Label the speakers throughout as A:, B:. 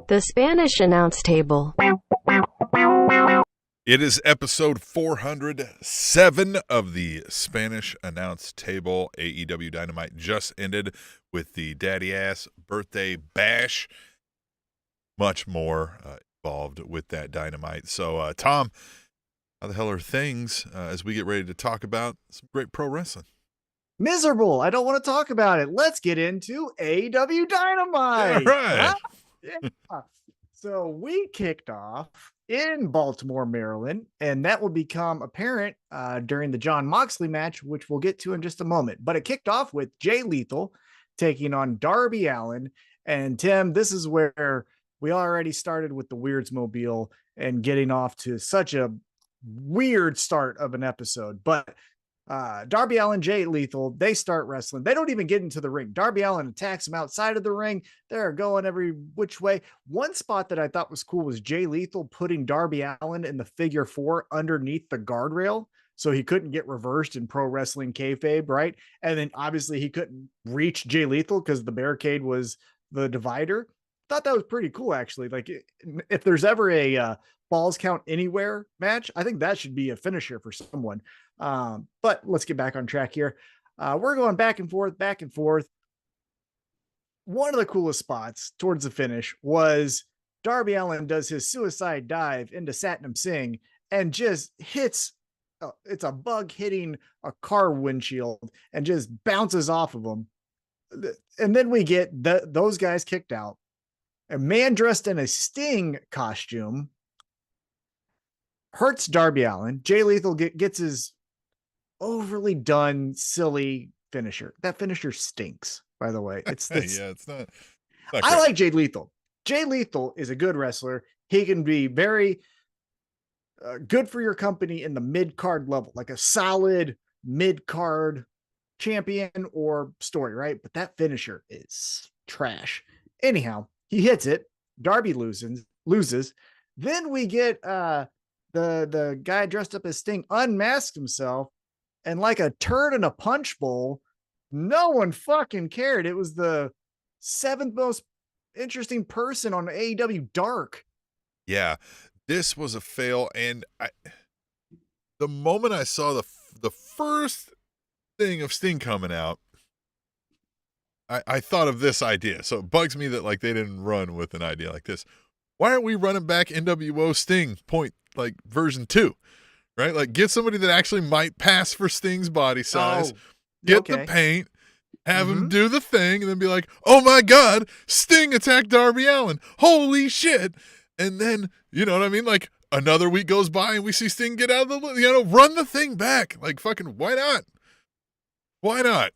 A: The Spanish announce table.
B: It is episode 407 of the Spanish announce table. AEW Dynamite just ended with the daddy ass birthday bash. Much more involved with that Dynamite. So, Tom, how the hell are things as we get ready to talk about some great pro wrestling?
C: Miserable. I don't want to talk about it. Let's get into AEW Dynamite.
B: All right.
C: Yeah. So we kicked off in Baltimore, Maryland, and that will become apparent during the Jon Moxley match, which we'll get to in just a moment. But it kicked off with Jay Lethal taking on Darby Allin. And Tim, this is where we already started with the Weirdsmobile and getting off to such a weird start of an episode. But Darby Allin, Jay Lethal, they start wrestling. They don't even get into the ring. Darby Allin attacks him outside of the ring. They're going every which way. One spot that I thought was cool was Jay Lethal putting Darby Allin in the figure four underneath the guardrail, so he couldn't get reversed in pro wrestling kayfabe, right? And then obviously he couldn't reach Jay Lethal because the barricade was the divider. Thought that was pretty cool, actually. Like, if there's ever a Falls Count Anywhere match, I think that should be a finisher for someone. But let's get back on track here. We're going back and forth, back and forth. One of the coolest spots towards the finish was Darby Allin does his suicide dive into Satnam Singh and just hits, it's a bug hitting a car windshield and just bounces off of him. And then we get those guys kicked out. A man dressed in a Sting costume hurts Darby Allin. Jay Lethal gets his overly done, silly finisher. That finisher stinks, by the way. It's this.
B: Yeah, it's not
C: I like Jay Lethal. Jay Lethal is a good wrestler. He can be very good for your company in the mid-card level, like a solid mid-card champion or story, right? But that finisher is trash. Anyhow, he hits it. Darby loses. Then we get the guy dressed up as Sting unmasked himself, and like a turd in a punch bowl, no one fucking cared. It was the seventh most interesting person on AEW Dark.
B: Yeah, this was a fail. And the moment I saw the first thing of Sting coming out, I thought of this idea. So it bugs me that like they didn't run with an idea like this. Why aren't we running back NWO Sting version 2? Right? Like, get somebody that actually might pass for Sting's body size, get the paint, have him do the thing, and then be like, oh my God, Sting attacked Darby Allin. Holy shit. And then, you know what I mean? Like, another week goes by and we see Sting get out of the, run the thing back. Like, fucking, why not? Why not?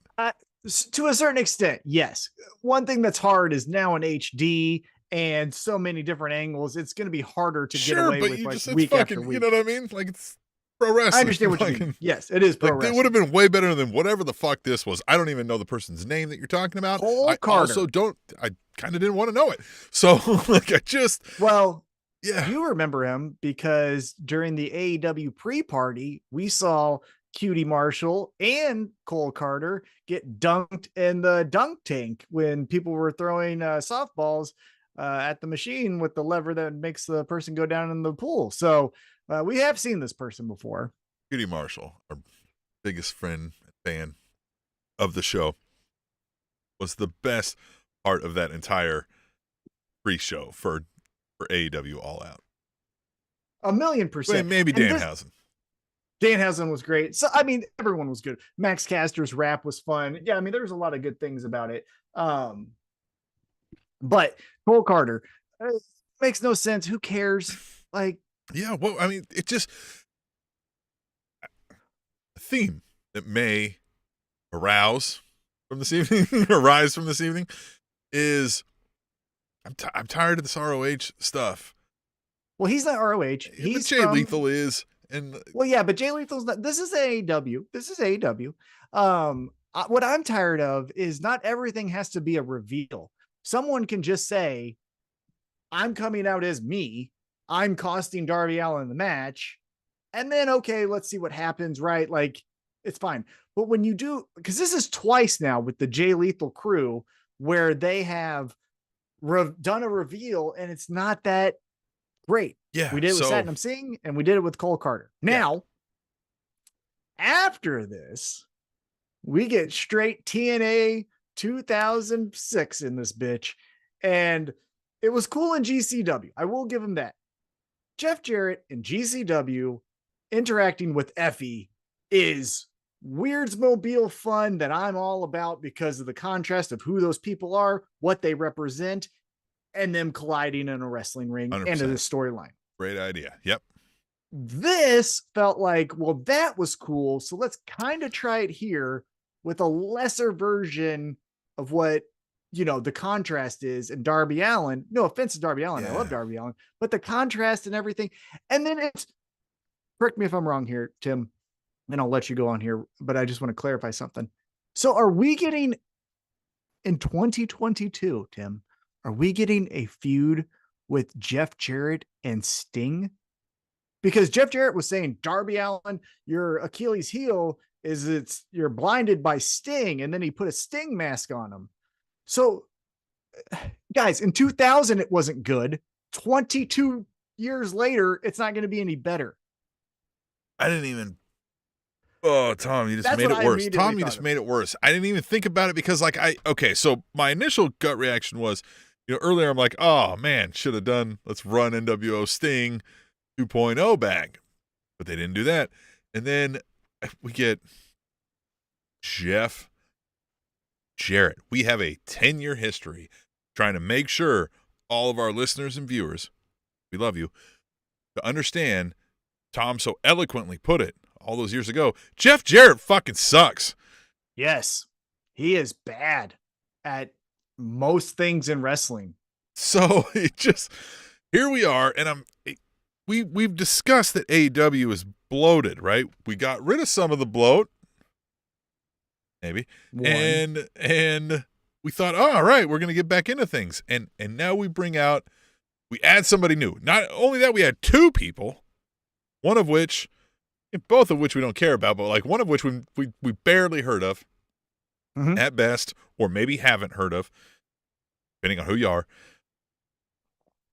C: To a certain extent, yes. One thing that's hard is now in HD and so many different angles, it's going to be harder to get away with week after week.
B: You know what I mean? Like, it's pro wrestling.
C: I understand what you mean. Yes, it is pro wrestling.
B: It would have been way better than whatever the fuck this was. I don't even know the person's name that you're talking about.
C: Cole Carter.
B: I kind of didn't want to know it. So, like,
C: yeah. You remember him because during the AEW pre-party, we saw Cutie Marshall and Cole Carter get dunked in the dunk tank when people were throwing softballs at the machine with the lever that makes the person go down in the pool. So we have seen this person before.
B: Cutie Marshall, our biggest friend and fan of the show, was the best part of that entire pre-show for AEW All Out.
C: 1,000,000%.
B: Maybe Danhausen.
C: Danhausen was great. So, I mean, everyone was good. Max Caster's rap was fun. Yeah, I mean, there's a lot of good things about it. But Cole Carter makes no sense. Who cares? Like,
B: yeah, well, I mean, it just a theme that may arise from this evening is I'm tired of this ROH stuff.
C: Well, he's not ROH.
B: He's Jay Lethal is. And
C: well, yeah, but Jay Lethal's not. This is AEW. What I'm tired of is not everything has to be a reveal. Someone can just say, I'm coming out as me. I'm costing Darby Allin the match. And then, okay, let's see what happens, right? Like, it's fine. But when you do, because this is twice now with the Jay Lethal crew, where they have done a reveal, and it's not that great.
B: Yeah.
C: We did it with
B: So
C: Satnam Singh, and we did it with Cole Carter.
B: Yeah.
C: Now, after this, we get straight TNA 2006 in this bitch. And it was cool in GCW. I will give him that. Jeff Jarrett in GCW interacting with Effie is Weirdsmobile fun that I'm all about because of the contrast of who those people are, what they represent, and them colliding in a wrestling ring
B: 100%.
C: and in the storyline.
B: Great idea. Yep.
C: This felt like, well, that was cool. So let's kind of try it here with a lesser version of what, you know, the contrast is. And Darby Allin, no offense to Darby Allin, I love Darby Allin, but the contrast and everything. And then it's, correct me if I'm wrong here, Tim, and I'll let you go on here, but I just want to clarify something. So are we getting in 2022, Tim, are we getting a feud with Jeff Jarrett and Sting? Because Jeff Jarrett was saying, Darby Allin, your Achilles heel is you're blinded by Sting. And then he put a Sting mask on him. So guys, in 2000, it wasn't good. 22 years later, it's not going to be any better.
B: I didn't even. Oh, Tom, you just made it worse. Tom, you just made it worse. I didn't even think about it because, like, okay, so my initial gut reaction was, you know, earlier I'm like, oh, man, should have done, let's run NWO Sting 2.0 back. But they didn't do that. And then we get Jeff Jarrett. We have a 10-year history trying to make sure all of our listeners and viewers, we love you, to understand, Tom so eloquently put it all those years ago, Jeff Jarrett fucking sucks.
C: Yes, he is bad at most things in wrestling.
B: So it just, here we are, and we've discussed that AEW is bloated, right? We got rid of some of the bloat, maybe, and we thought, oh, all right, we're gonna get back into things, and now we add somebody new. Not only that, we had two people, both of which we don't care about, but like one of which we barely heard of, at best, or maybe haven't heard of, depending on who you are.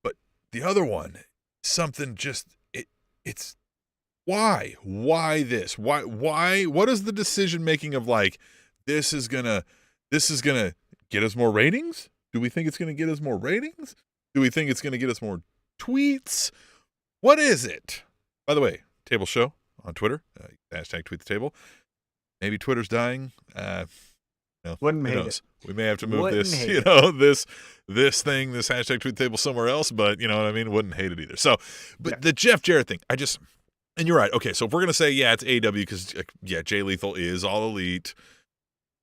B: But the other one, something just, it's why this? Why, what is the decision making of like, this is gonna get us more ratings? Do we think it's gonna get us more ratings? Do we think it's gonna get us more tweets? What is it? By the way, Table Show on Twitter, hashtag tweet the table. Maybe Twitter's dying.
C: Wouldn't hate it.
B: We may have to move this thing, this hashtag tweet the table somewhere else, but you know what I mean? Wouldn't hate it either. So, but the Jeff Jarrett thing, and you're right. Okay, so if we're going to say, yeah, it's AEW because, Jay Lethal is all elite,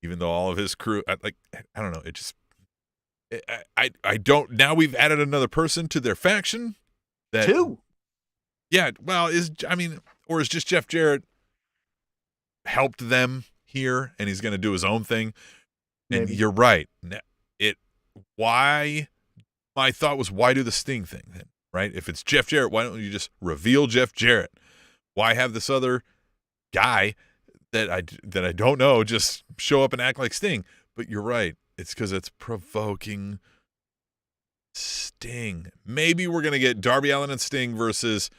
B: even though all of his crew, I don't know, I don't, now we've added another person to their faction.
C: Two.
B: Yeah, well, or is just Jeff Jarrett helped them here and he's going to do his own thing? And you're right. My thought was, why do the Sting thing then, right? If it's Jeff Jarrett, why don't you just reveal Jeff Jarrett? Why have this other guy that I don't know just show up and act like Sting? But you're right. It's because it's provoking Sting. Maybe we're going to get Darby Allin and Sting versus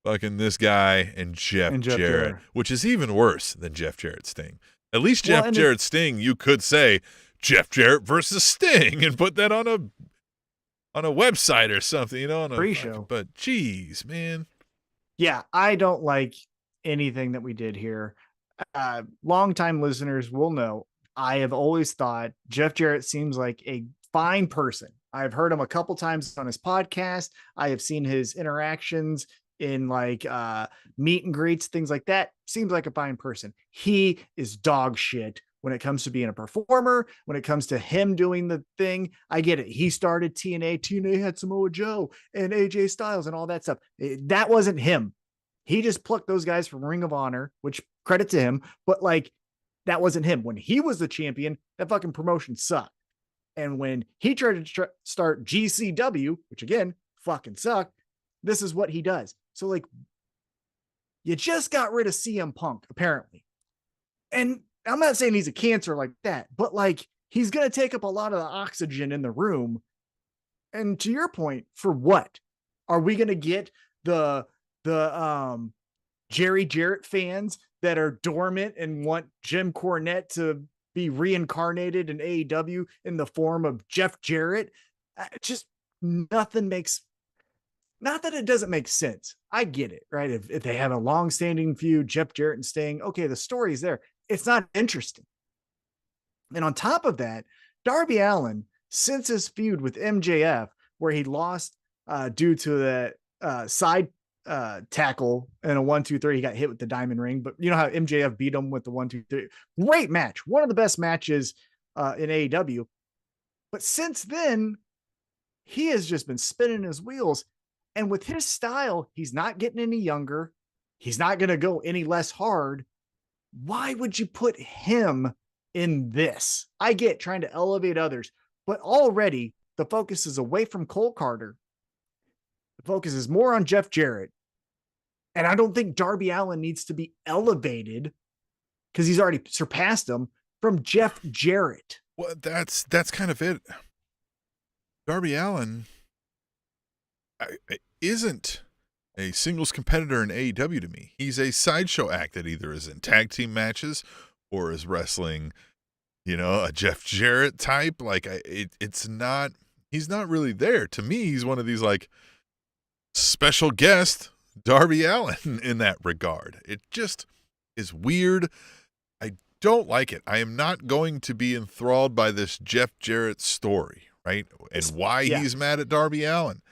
B: fucking this guy and Jeff Jarrett, which is even worse than Jeff Jarrett Sting. At least Jeff Jarrett Sting, you could say Jeff Jarrett versus Sting and put that on a website or something, you know, on a
C: pre-show.
B: But geez, man.
C: Yeah, I don't like anything that we did here. Longtime listeners will know I have always thought Jeff Jarrett seems like a fine person. I've heard him a couple times on his podcast. I have seen his interactions in like meet and greets, things like that. Seems like a fine person. He is dog shit when it comes to being a performer, when it comes to him doing the thing. I get it. He started TNA. TNA had Samoa Joe and AJ Styles and all that stuff. That wasn't him. He just plucked those guys from Ring of Honor, which credit to him, but like that wasn't him. When he was the champion, that fucking promotion sucked. And when he tried to start GCW, which again, fucking sucked, this is what he does. So like, you just got rid of CM Punk, apparently. And I'm not saying he's a cancer like that, but like, he's going to take up a lot of the oxygen in the room. And to your point, for what? Are we going to get the Jerry Jarrett fans that are dormant and want Jim Cornette to be reincarnated in AEW in the form of Jeff Jarrett? Just nothing makes, not that it doesn't make sense. I get it, right? If they have a long-standing feud, Jeff Jarrett and Sting, okay, the story's there. It's not interesting. And on top of that, Darby Allin, since his feud with MJF, where he lost due to that side tackle and a 1-2-3, he got hit with the diamond ring. But you know how MJF beat him with the 1-2-3? Great match. One of the best matches in AEW. But since then, he has just been spinning his wheels. And with his style, he's not getting any younger. He's not going to go any less hard. Why would you put him in this? I get trying to elevate others, but already the focus is away from Cole Carter. The focus is more on Jeff Jarrett. And I don't think Darby Allin needs to be elevated because he's already surpassed him from Jeff Jarrett.
B: Well, that's kind of it. Darby Allin isn't a singles competitor in AEW to me. He's a sideshow act that either is in tag team matches or is wrestling, a Jeff Jarrett type. Like it's not, he's not really there. To me, he's one of these like special guest Darby Allin in that regard. It just is weird. I don't like it. I am not going to be enthralled by this Jeff Jarrett story, right? And why he's mad at Darby Allin.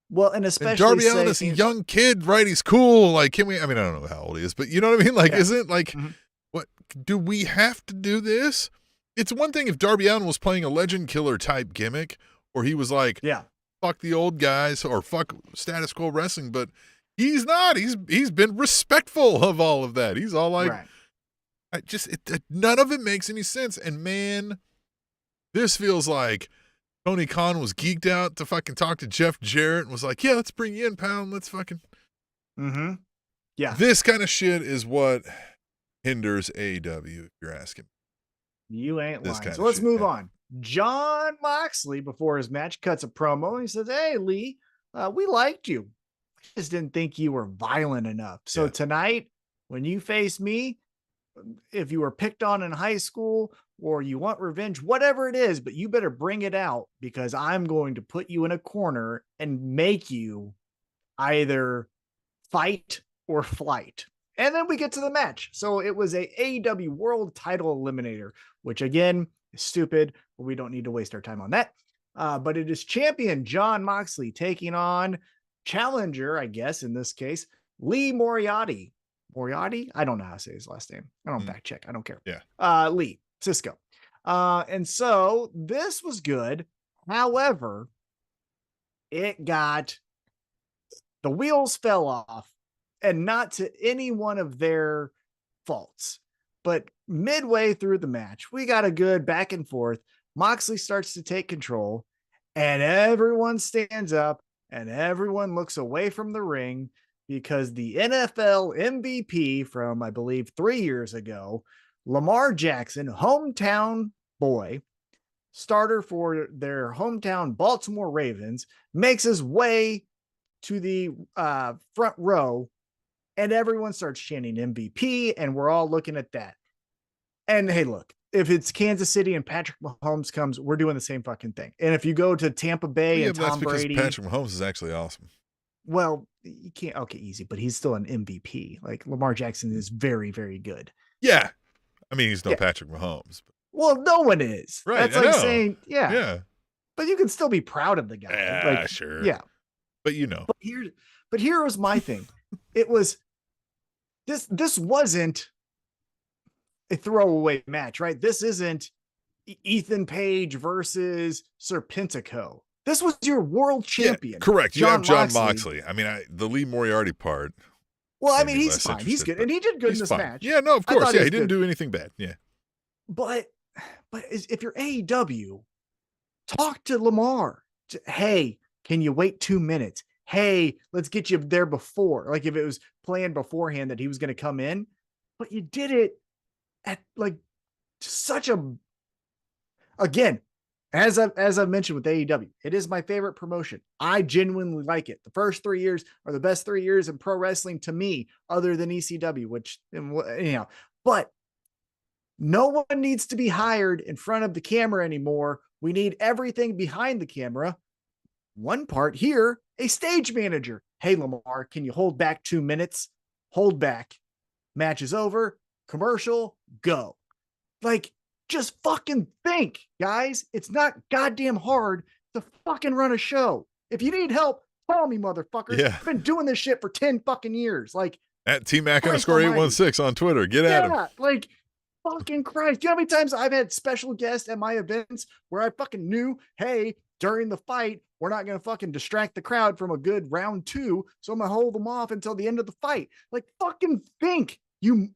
C: Well, and especially
B: and Darby Allin is a young kid, right? He's cool. Like, I don't know how old he is, but you know what I mean? Like, isn't like, what do we have to do this? It's one thing if Darby Allin was playing a legend killer type gimmick, or he was like, fuck the old guys or fuck status quo wrestling, but he's not. He's been respectful of all of that. He's all like, none of it makes any sense. And man, this feels like Tony Khan was geeked out to fucking talk to Jeff Jarrett and was like, yeah, let's bring you in, pal, and let's fucking.
C: Yeah.
B: This kind of shit is what hinders AEW, if you're asking.
C: You ain't lying. So let's move on. Jon Moxley, before his match, cuts a promo. He says, hey, Lee, we liked you. We just didn't think you were violent enough. So tonight, when you face me, if you were picked on in high school or you want revenge, whatever it is, but you better bring it out because I'm going to put you in a corner and make you either fight or flight. And then we get to the match. So it was a AEW World Title Eliminator, which again is stupid, but we don't need to waste our time on that. But it is champion Jon Moxley taking on challenger, I guess, in this case, Lee Moriarty. Moriarty? I don't know how to say his last name. I don't fact check. I don't care. Lee, Cisco. And so this was good. However, the wheels fell off, and not to any one of their faults. But midway through the match, we got a good back and forth. Moxley starts to take control, and everyone stands up and everyone looks away from the ring because the NFL MVP from, I believe, 3 years ago, Lamar Jackson, hometown boy, starter for their hometown Baltimore Ravens, makes his way to the front row, and everyone starts chanting MVP, and we're all looking at that. And hey, look, if it's Kansas City and Patrick Mahomes comes, we're doing the same fucking thing. And if you go to Tampa Bay and Tom Brady,
B: Patrick Mahomes is actually awesome.
C: Well, you can't. Okay, easy, but he's still an MVP. Like Lamar Jackson is very, very good.
B: Yeah, I mean he's no Patrick Mahomes. But...
C: Well, no one is.
B: Right.
C: That's like saying, but you can still be proud of the guy.
B: Yeah, sure.
C: Yeah,
B: but you know.
C: But here was my thing. It was this wasn't a throwaway match, right? This isn't Ethan Page versus Serpentico. This was your world champion.
B: Correct. You have Jon Moxley. I mean, the Lee Moriarty part.
C: Well, I mean, he's fine. He's good. And he did good in this match.
B: Yeah, no, of course. Yeah, he didn't do anything bad. Yeah.
C: But if you're AEW, talk to Lamar. Hey, can you wait 2 minutes? Hey, let's get you there before. Like if it was planned beforehand that he was going to come in, but you did it at like such a, again, As I've mentioned with AEW, it is my favorite promotion. I genuinely like it. The first 3 years are the best 3 years in pro wrestling to me, other than ECW, which, but no one needs to be hired in front of the camera anymore. We need everything behind the camera. One part here, a stage manager. Hey, Lamar, can you hold back 2 minutes? Hold back. Match is over. Commercial, go. Like, just fucking think, guys. It's not goddamn hard to fucking run a show. If you need help, call me, motherfucker.
B: Yeah.
C: I've been doing this shit for 10 fucking years. Like,
B: at TMac_816 on Twitter. Get at him.
C: Like, fucking Christ. Do you know how many times I've had special guests at my events where I fucking knew, hey, during the fight, we're not going to fucking distract the crowd from a good round 2. So I'm going to hold them off until the end of the fight. Like, fucking think, you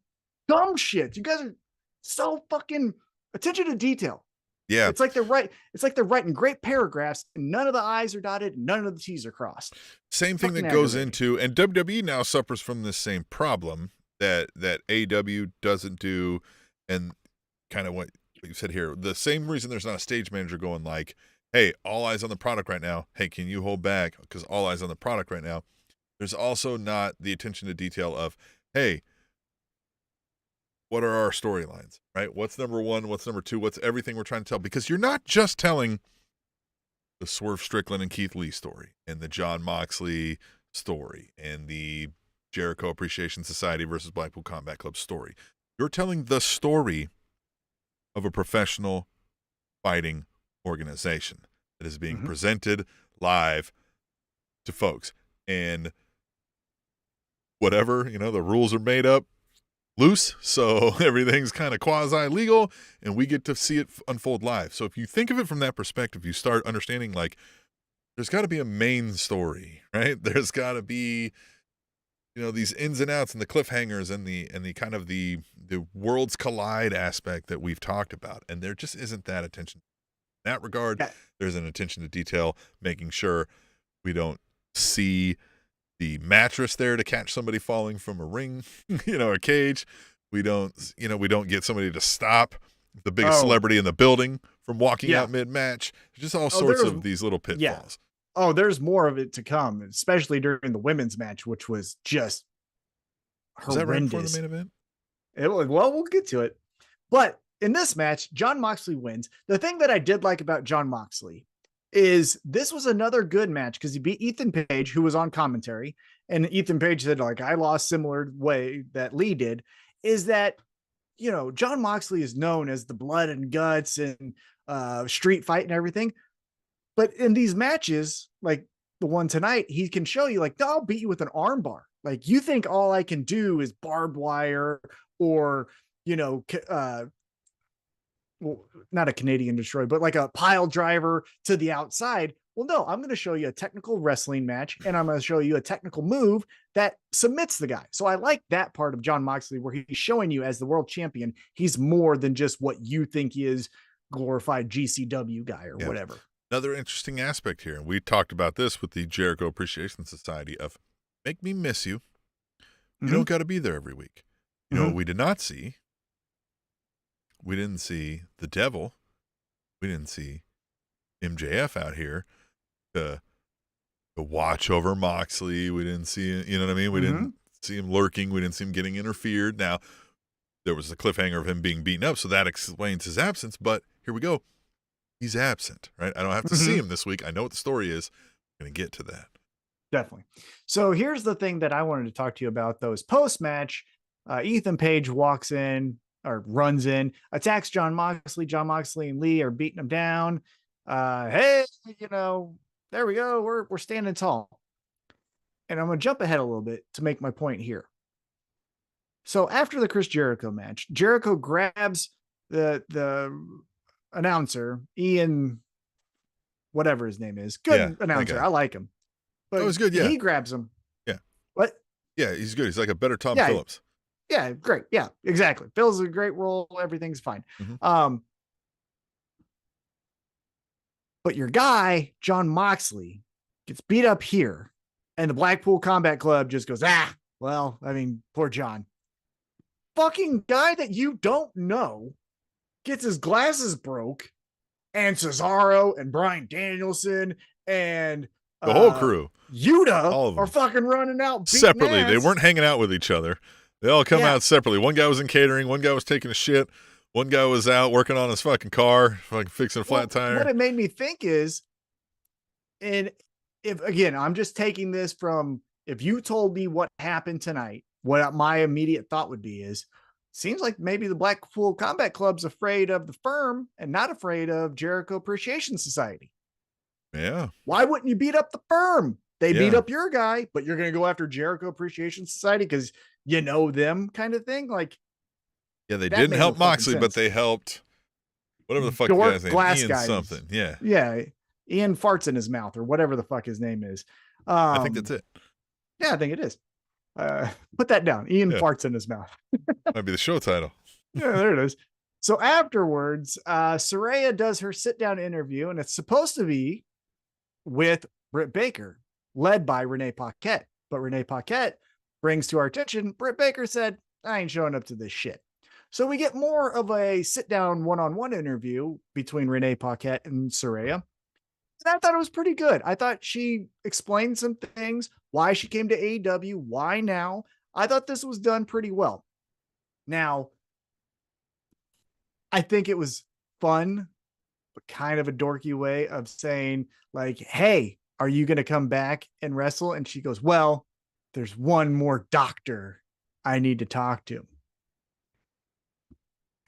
C: dumb shit. You guys are so fucking attention to detail.
B: Yeah.
C: It's like they're writing great paragraphs and none of the I's are dotted and none of the T's are crossed.
B: Same thing that goes into, and WWE now suffers from this same problem that AEW doesn't do, and kind of what you said here. The same reason there's not a stage manager going like, hey, all eyes on the product right now. Hey, can you hold back? Because all eyes on the product right now. There's also not the attention to detail of, hey, what are our storylines, right? What's number 1? What's number 2? What's everything we're trying to tell? Because you're not just telling the Swerve Strickland and Keith Lee story and the Jon Moxley story and the Jericho Appreciation Society versus Blackpool Combat Club story. You're telling the story of a professional fighting organization that is being presented live to folks. And whatever, the rules are made up loose, so everything's kind of quasi-legal, and we get to see it unfold live. So if you think of it from that perspective, you start understanding, like, there's got to be a main story, right? There's got to be, these ins and outs and the cliffhangers and the kind of the worlds collide aspect that we've talked about, and there just isn't that attention. In that regard, there's an attention to detail, making sure we don't see the mattress there to catch somebody falling from a ring, a cage. We don't get somebody to stop the biggest celebrity in the building from walking out mid-match. Just all sorts of these little pitfalls.
C: Yeah. Oh, there's more of it to come, especially during the women's match, which was just horrendous. Was that right before the main event? Well, we'll get to it. But in this match, Jon Moxley wins. The thing that I did like about Jon Moxley is this was another good match because he beat Ethan Page, who was on commentary, and Ethan Page said, like, I lost similar way that Lee did, is that, Jon Moxley is known as the blood and guts and street fight and everything. But in these matches, like the one tonight, he can show you, like, I'll beat you with an arm bar. Like, you think all I can do is barbed wire or, well, not a Canadian destroy, but like a pile driver to the outside. Well, no, I'm going to show you a technical wrestling match, and I'm going to show you a technical move that submits the guy. So I like that part of Jon Moxley, where he's showing you as the world champion, he's more than just what you think he is, glorified GCW guy or whatever.
B: Another interesting aspect here, and we talked about this with the Jericho Appreciation Society, of make me miss you. You don't got to be there every week. You know what we did not see? We didn't see the Devil. We didn't see MJF out here to watch over Moxley. We didn't see, you know what I mean? We didn't see him lurking. We didn't see him getting interfered. Now, there was the cliffhanger of him being beaten up, so that explains his absence. But here we go. He's absent, right? I don't have to see him this week. I know what the story is. I'm going to get to that.
C: Definitely. So here's the thing that I wanted to talk to you about, though, is post-match, Ethan Page walks in, or runs in, attacks Jon Moxley. Jon Moxley and Lee are beating him down. Hey, there we go. We're standing tall. And I'm going to jump ahead a little bit to make my point here. So after the Chris Jericho match, Jericho grabs the announcer, Ian, whatever his name is. Good announcer. I like him. But
B: that was good, yeah.
C: He grabs him.
B: Yeah.
C: What?
B: Yeah, he's good. He's like a better Tom Phillips.
C: Yeah, great. Yeah, exactly. Phil's a great role. Everything's fine. But your guy, Jon Moxley, gets beat up here, and the Blackpool Combat Club just goes, well, I mean, poor John. Fucking guy that you don't know gets his glasses broke and Cesaro and Bryan Danielson and
B: The whole crew.
C: Yuta
B: All of them.
C: are fucking running out beating
B: separately.
C: ass.
B: They weren't hanging out with each other. They all come out separately. One guy was in catering. One guy was taking a shit. One guy was out working on his fucking car, fucking fixing a flat tire.
C: What it made me think is, and if again, I'm just taking this from, if you told me what happened tonight, what my immediate thought would be is, seems like maybe the Blackpool Combat Club's afraid of the firm and not afraid of Jericho Appreciation Society.
B: Yeah.
C: Why wouldn't you beat up the firm? They beat up your guy, but you're going to go after Jericho Appreciation Society because you know them, kind of thing. Like,
B: yeah, they didn't help Moxley, but they helped whatever the fuck the guy's name, Ian
C: guys.
B: something. Yeah.
C: Yeah. Ian farts in his mouth or whatever the fuck his name is.
B: I think that's it.
C: Yeah, I think it is. Put that down. Ian farts in his mouth.
B: Might be the show title.
C: Yeah, there it is. So afterwards, Saraya does her sit-down interview, and it's supposed to be with Britt Baker, led by Renee Paquette. But Renee Paquette brings to our attention, Britt Baker said, I ain't showing up to this shit. So we get more of a sit-down one-on-one interview between Renee Paquette and Saraya. And I thought it was pretty good. I thought she explained some things, why she came to AEW, why now. I thought this was done pretty well. Now, I think it was fun, but kind of a dorky way of saying, like, hey, are you going to come back and wrestle? And she goes, well, there's one more doctor I need to talk to.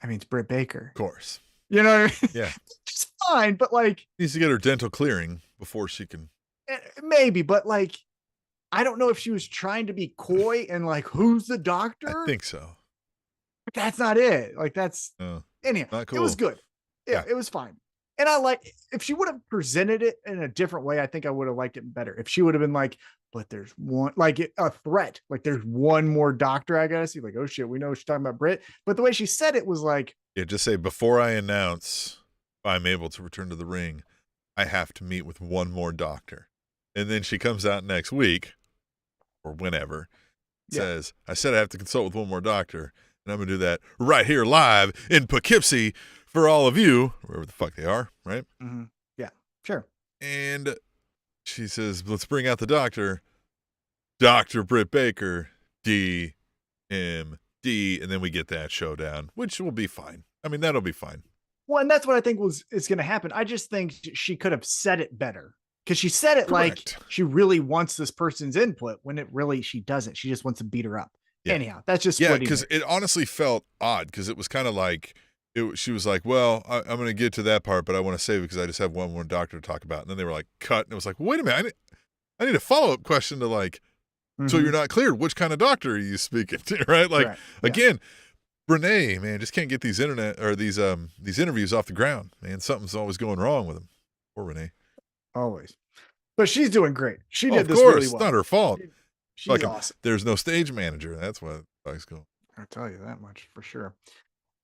C: I mean, it's Britt Baker.
B: Of course.
C: You know what I mean?
B: Yeah.
C: It's fine, but like,
B: needs to get her dental clearing before she can.
C: Maybe, but like, I don't know if she was trying to be coy and like, who's the doctor?
B: I think so.
C: But that's not it. Like, that's anyhow.
B: Not cool.
C: It was good. Yeah, it was fine. And I like, if she would have presented it in a different way, I think I would have liked it better. If she would have been like, but there's one, like a threat, like there's one more doctor I gotta see. Like, oh shit, we know she's talking about Britt. But the way she said it was like,
B: yeah, just say, before I announce I'm able to return to the ring, I have to meet with one more doctor. And then she comes out next week or whenever, says, I said I have to consult with one more doctor, and I'm going to do that right here live in Poughkeepsie for all of you, wherever the fuck they are, right?
C: Mm-hmm. Yeah, sure.
B: And she says, let's bring out the doctor, Dr. Britt Baker, DMD, and then we get that showdown, which will be fine. I mean, that'll be fine.
C: Well, and that's what I think is going to happen. I just think she could have said it better, because she said it like she really wants this person's input when it really, she doesn't. She just wants to beat her up. Yeah. Anyhow, that's just
B: because it honestly felt odd, because it was kind of like she was like, well, I'm going to get to that part, but I want to save it because I just have one more doctor to talk about. And then they were like, cut. And it was like, wait a minute. I need a follow-up question to like, so you're not cleared. Which kind of doctor are you speaking to? Right. Like, again, Renee, man, just can't get these interviews off the ground, man. Something's always going wrong with them. Poor Renee.
C: Always. But she's doing great. She did this
B: really well.
C: It's
B: not her fault.
C: She's awesome.
B: There's no stage manager. That's what fuck's going.
C: I'll tell you that much for sure.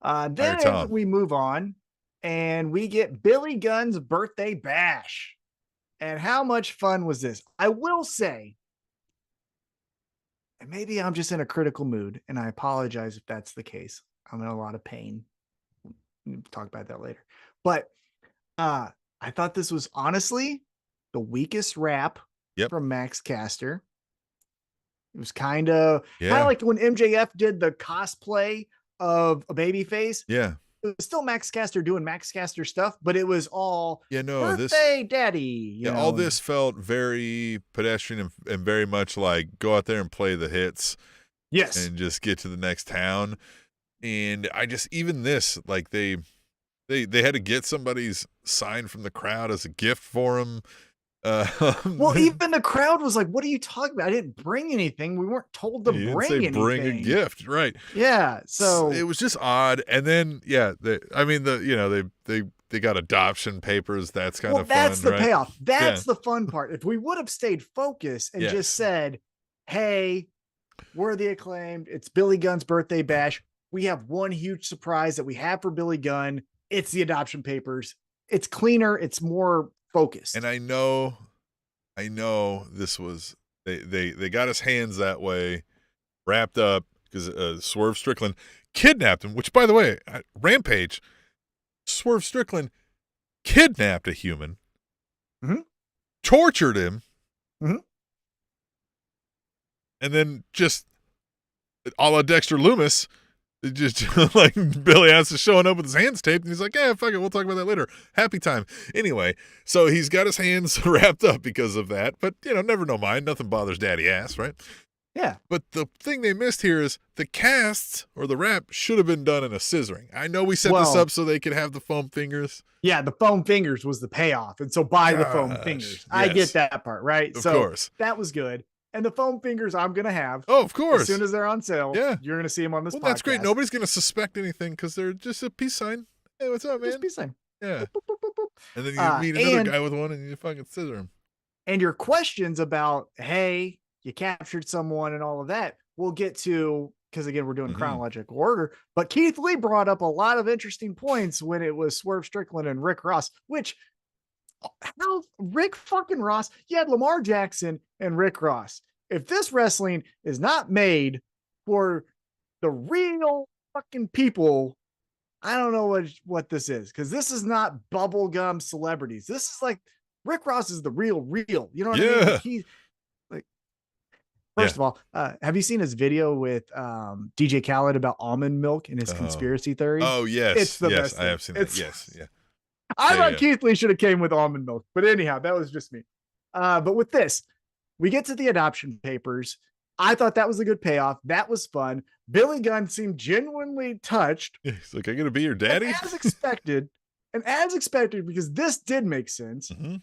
C: Then we move on and we get Billy Gunn's birthday bash. And how much fun was this? I will say, and maybe I'm just in a critical mood, and I apologize if that's the case. I'm in a lot of pain. We'll talk about that later. But I thought this was honestly the weakest rap from Max Caster. It was kind of like when MJF did the cosplay of a babyface.
B: Yeah.
C: It was still Max Caster doing Max Caster stuff, but it was all birthday daddy. You know?
B: All this felt very pedestrian and very much like go out there and play the hits.
C: Yes.
B: And just get to the next town. And I just, even this, like they had to get somebody's sign from the crowd as a gift for him.
C: Well, even the crowd was like, what are you talking about? I didn't bring anything. We weren't told to bring anything.
B: Bring a gift, right?
C: Yeah. So
B: it was just odd. And then, they got adoption papers. That's kind of fun.
C: That's the
B: right?
C: payoff. That's the fun part. If we would have stayed focused and just said, hey, we're the Acclaimed. It's Billy Gunn's birthday bash. We have one huge surprise that we have for Billy Gunn. It's the adoption papers. It's cleaner. It's more focused.
B: And I know this was they got his hands that way, wrapped up, because Swerve Strickland kidnapped him. Which, by the way, Rampage, Swerve Strickland kidnapped a human,
C: Mhm.
B: tortured him,
C: Mhm.
B: and then just a la Dexter Loomis, it just like Billy Ass is showing up with his hands taped, and he's like, "Yeah, fuck it, we'll talk about that later. Happy time." Anyway, so he's got his hands wrapped up because of that, but never no mind. Nothing bothers Daddy Ass, right?
C: Yeah.
B: But the thing they missed here is the casts or the wrap should have been done in a scissoring. I know we set this
C: Well-
B: up so they could have the foam fingers.
C: Yeah, the foam fingers was the payoff. And so buy the foam
B: Gosh,
C: fingers. I
B: yes.
C: get that part, right?
B: Of
C: so
B: course.
C: that was good. And the foam fingers I'm going to have.
B: Oh, of course.
C: As soon as they're on sale,
B: Yeah.
C: you're going to see them on this
B: Well,
C: podcast.
B: that's great. Nobody's going to suspect anything because they're just a peace sign. Hey, what's up, man?
C: Just be saying.
B: Yeah.
C: Boop, boop, boop, boop.
B: And then you meet another
C: and-
B: guy with one and you fucking scissor him.
C: And your questions about, hey, you captured someone and all of that, we'll get to, because again, we're doing
B: Mhm.
C: chronological order. But Keith Lee brought up a lot of interesting points when it was Swerve Strickland and Rick Ross, which, how Rick fucking Ross, you had Lamar Jackson and Rick Ross. If this wrestling is not made for the real fucking people, I don't know what this is, because this is not bubblegum celebrities. This is like Rick Ross is the real. You know what I mean?
B: Yeah.
C: Like, he's like, first of all, have you seen his video with DJ Khaled about almond milk and his conspiracy theory?
B: Oh, yes.
C: It's the
B: yes,
C: best
B: I have
C: thing.
B: seen that. Yes. Yeah.
C: I
B: Yeah,
C: thought
B: yeah.
C: Keith Lee should have came with almond milk, but anyhow, that was just me. But with this, we get to the adoption papers. I thought that was a good payoff. That was fun. Billy Gunn seemed genuinely touched.
B: He's like, "I'm going to be your daddy?"
C: And as expected, because this did make sense.
B: Mhm.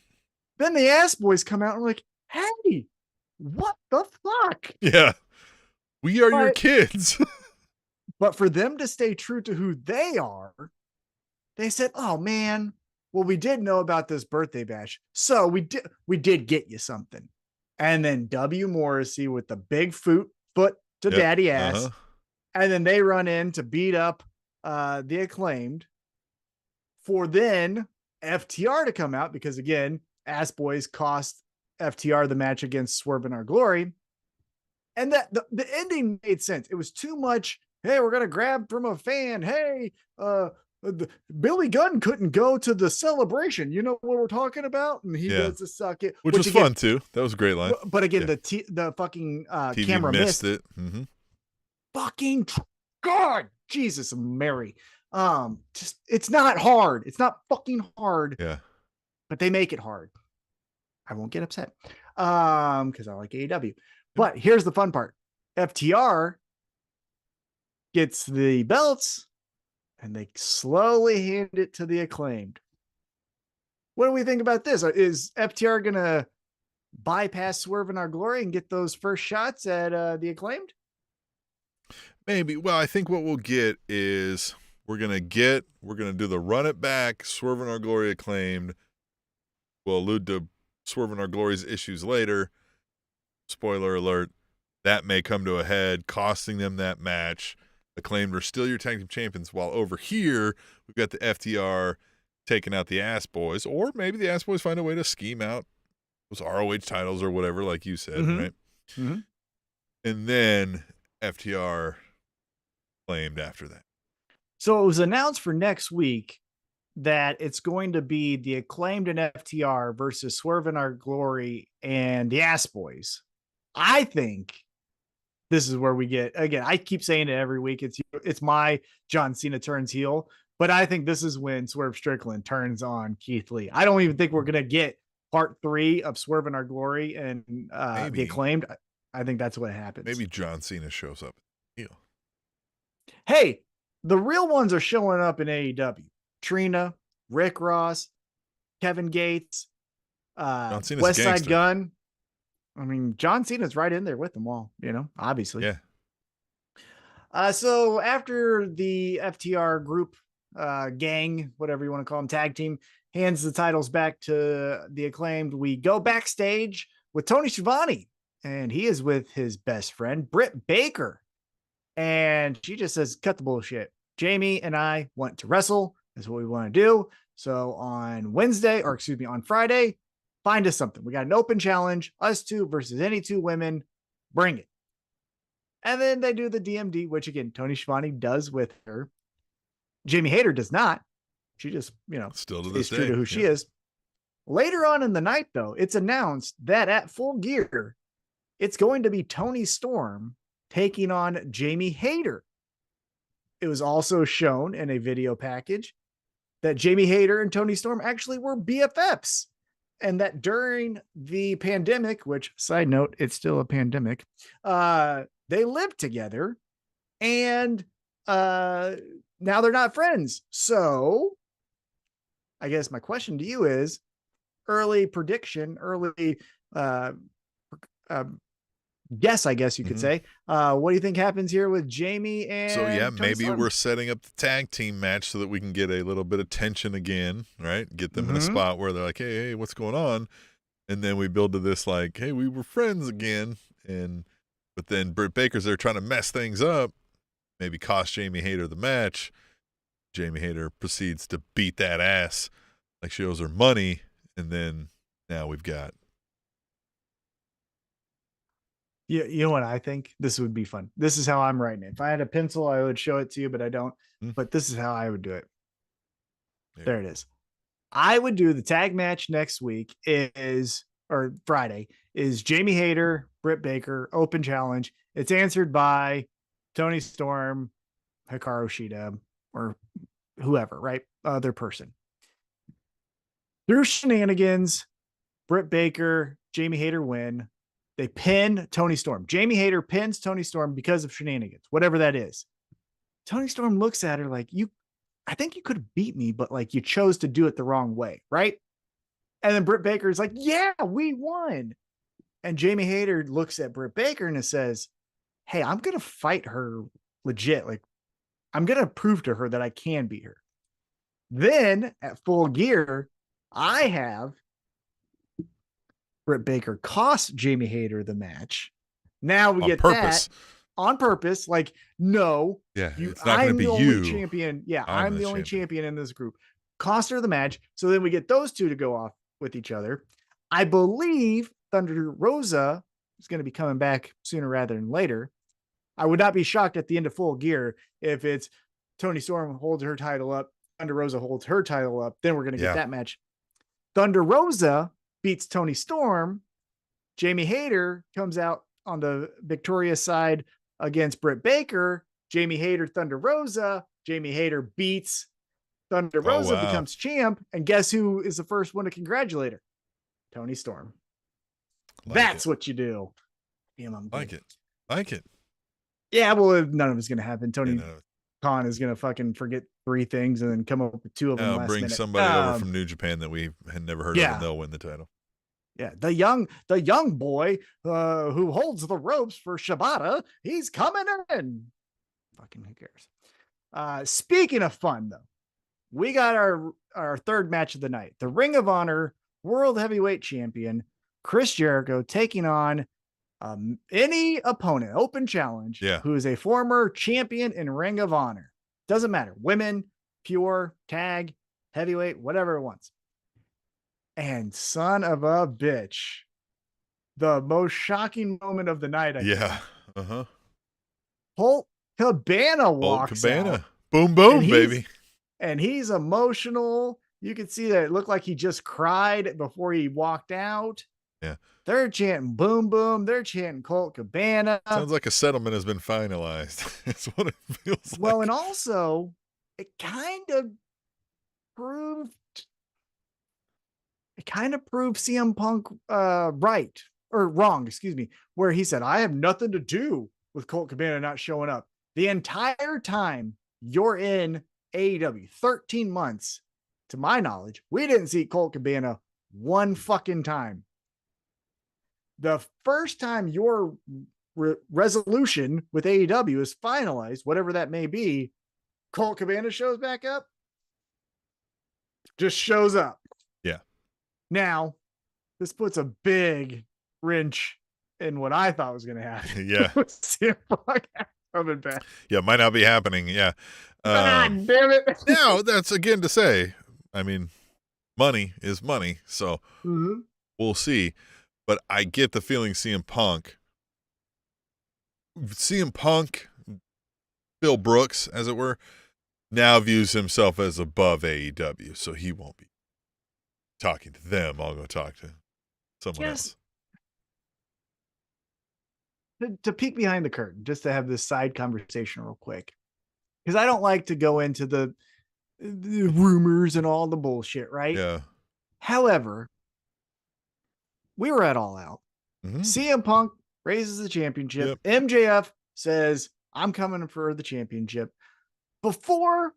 C: Then the ass boys come out and like, hey, what the fuck?
B: Yeah. We are your
C: But-
B: kids.
C: But for them to stay true to who they are, they said, oh man, well, we did know about this birthday bash. So we did get you something. And then W. Morrissey with the big foot to
B: Yep,
C: daddy ass.
B: uh-huh.
C: And then they run in to beat up the Acclaimed for then FTR to come out, because again, ass boys cost FTR the match against Swerve in Our Glory. And that the ending made sense. It was too much. Hey, we're gonna grab from a fan. Hey, Billy Gunn couldn't go to the celebration. You know what we're talking about? And he
B: Yeah.
C: does the suck it,
B: Which was
C: again,
B: fun, too. That was a great line.
C: But again,
B: Yeah.
C: the fucking
B: TV
C: camera missed
B: it. Mm-hmm.
C: fucking God, Jesus, Mary. Just it's not hard. It's not fucking hard,
B: Yeah.
C: but they make it hard. I won't get upset. Because I like AEW. But here's the fun part. FTR gets the belts and they slowly hand it to the Acclaimed. What do we think about this? Is FTR gonna bypass Swerve in Our Glory and get those first shots at the Acclaimed?
B: Maybe. Well, I think what we'll get is we're gonna do the run it back, Swerve in Our Glory Acclaimed. We'll allude to Swerve in Our Glory's issues later. Spoiler alert, that may come to a head, costing them that match. Acclaimed are still your tag team champions, while over here we've got the FTR taking out the Ass Boys, or maybe the Ass Boys find a way to scheme out those ROH titles or whatever, like you said,
C: Mhm.
B: right?
C: Mhm.
B: And then FTR claimed after that.
C: So it was announced for next week that it's going to be the Acclaimed and FTR versus Swerve in Our Glory and the Ass Boys. I think this is where we get, again, I keep saying it every week. It's my John Cena turns heel, but I think this is when Swerve Strickland turns on Keith Lee. I don't even think we're going to get part 3 of Swerve in Our Glory and the
B: Maybe.
C: Acclaimed. I think that's what happens.
B: Maybe John Cena shows up. Heel.
C: Hey, the real ones are showing up in AEW. Trina, Rick Ross, Kevin Gates,
B: John Cena's a
C: West Side
B: gangster.
C: Gun. I mean, John Cena's right in there with them all, obviously.
B: Yeah.
C: So after the FTR group, gang, whatever you want to call them, tag team, hands the titles back to the Acclaimed, we go backstage with Tony Schiavone, and he is with his best friend, Britt Baker. And she just says, cut the bullshit. Jamie and I want to wrestle. That's what we want to do. So on Friday, find us something. We got an open challenge, us two versus any two women. Bring it. And then they do the DMD, which again, Tony Schiavone does with her. Jamie Hayter does not. She just,
B: Still to
C: stays
B: this
C: true
B: day.
C: to who she is. Later on in the night, though, it's announced that at Full Gear, it's going to be Toni Storm taking on Jamie Hayter. It was also shown in a video package that Jamie Hayter and Toni Storm actually were BFFs. And that during the pandemic, which, side note, it's still a pandemic, they lived together, and now they're not friends. So I guess my question to you is, early prediction, early guess, I guess you could say. What do you think happens here with Jamie and
B: So yeah,
C: Toni
B: maybe
C: Storm?
B: we're setting up the tag team match so that we can get a little bit of tension again, right? Get them in a spot where they're like, hey, what's going on? And then we build to this like, hey, we were friends again. But then Britt Baker's there trying to mess things up, maybe cost Jamie Hayter the match. Jamie Hayter proceeds to beat that ass like she owes her money. And then now we've got.
C: You know what I think? This would be fun. This is how I'm writing it. If I had a pencil, I would show it to you, but I don't. But this is how I would do it. There it is. I would do the tag match next week or Friday is Jamie Hayter, Britt Baker, open challenge. It's answered by Toni Storm, Hikaru Shida, or whoever, right? Other person. Through shenanigans, Britt Baker, Jamie Hayter win. They pin Toni Storm. Jamie Hayter pins Toni Storm because of shenanigans, whatever that is. Toni Storm looks at her like, I think you could have beat me, but like you chose to do it the wrong way, right? And then Britt Baker is like, yeah, we won. And Jamie Hayter looks at Britt Baker and it says, hey, I'm going to fight her legit. Like, I'm going to prove to her that I can beat her. Then at Full Gear, I have Britt Baker cost Jamie Hayter the match. Now we get that on purpose. Like, no,
B: it's not going to be
C: only champion. Yeah, I'm the only champion in this group. Cost her the match. So then we get those two to go off with each other. I believe Thunder Rosa is going to be coming back sooner rather than later. I would not be shocked at the end of Full Gear if it's Toni Storm holds her title up, Thunder Rosa holds her title up. Then we're going to get that match. Thunder Rosa beats Toni Storm. Jamie Hayter comes out on the victorious side against Britt Baker. Jamie Hayter, Thunder Rosa. Jamie Hayter beats Thunder Rosa, becomes champ. And guess who is the first one to congratulate her? Toni Storm. That's what you do. Damn, I'm
B: like it.
C: Yeah, well, none of it's going to happen. Tony Khan is going to fucking forget 3 things and then come up with 2 of them last
B: bring
C: minute.
B: Somebody over from New Japan that we had never heard of, and they'll win the title.
C: Yeah, the young boy who holds the ropes for Shibata, he's coming in. Fucking who cares? Speaking of fun, though, we got our third match of the night. The Ring of Honor World Heavyweight Champion, Chris Jericho, taking on any opponent, open challenge, who is a former champion in Ring of Honor. Doesn't matter. Women, pure, tag, heavyweight, whatever it wants. And son of a bitch, the most shocking moment of the night. Colt Cabana walks out.
B: Boom, boom, baby.
C: And he's emotional. You could see that it looked like he just cried before he walked out.
B: Yeah.
C: They're chanting boom, boom. They're chanting Colt Cabana.
B: Sounds like a settlement has been finalized. That's what it feels like.
C: Well, and also it kind of proved CM Punk right or wrong, excuse me, where he said, I have nothing to do with Colt Cabana not showing up. The entire time you're in AEW, 13 months, to my knowledge, we didn't see Colt Cabana one fucking time. The first time your resolution with AEW is finalized, whatever that may be, Colt Cabana shows back up. Just shows up.
B: Yeah.
C: Now, this puts a big wrench in what I thought was going to happen.
B: Yeah.
C: CM Punk coming back.
B: Yeah, might not be happening. Yeah.
C: God damn it.
B: Now, that's again to say, I mean, money is money. So we'll see. But I get the feeling CM Punk, Bill Brooks, as it were, now views himself as above AEW, so he won't be talking to them. I'll go talk to someone else.
C: To peek behind the curtain, just to have this side conversation real quick, because I don't like to go into the rumors and all the bullshit, right?
B: Yeah.
C: However, we were at All Out.
B: Mm-hmm.
C: CM Punk raises the championship.
B: Yep.
C: MJF says, I'm coming for the championship. Before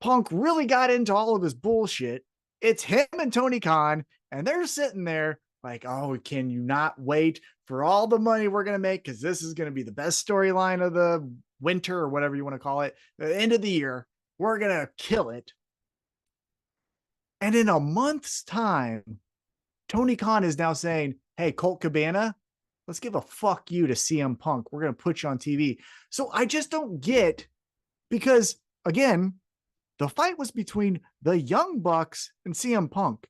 C: Punk really got into all of his bullshit, it's him and Tony Khan, and they're sitting there like, oh, can you not wait for all the money we're going to make? Because this is going to be the best storyline of the winter or whatever you want to call it. The end of the year, we're going to kill it. And in a month's time, Tony Khan is now saying, hey, Colt Cabana, let's give a fuck you to CM Punk. We're going to put you on TV. So I just don't get, because again, the fight was between the Young Bucks and CM Punk.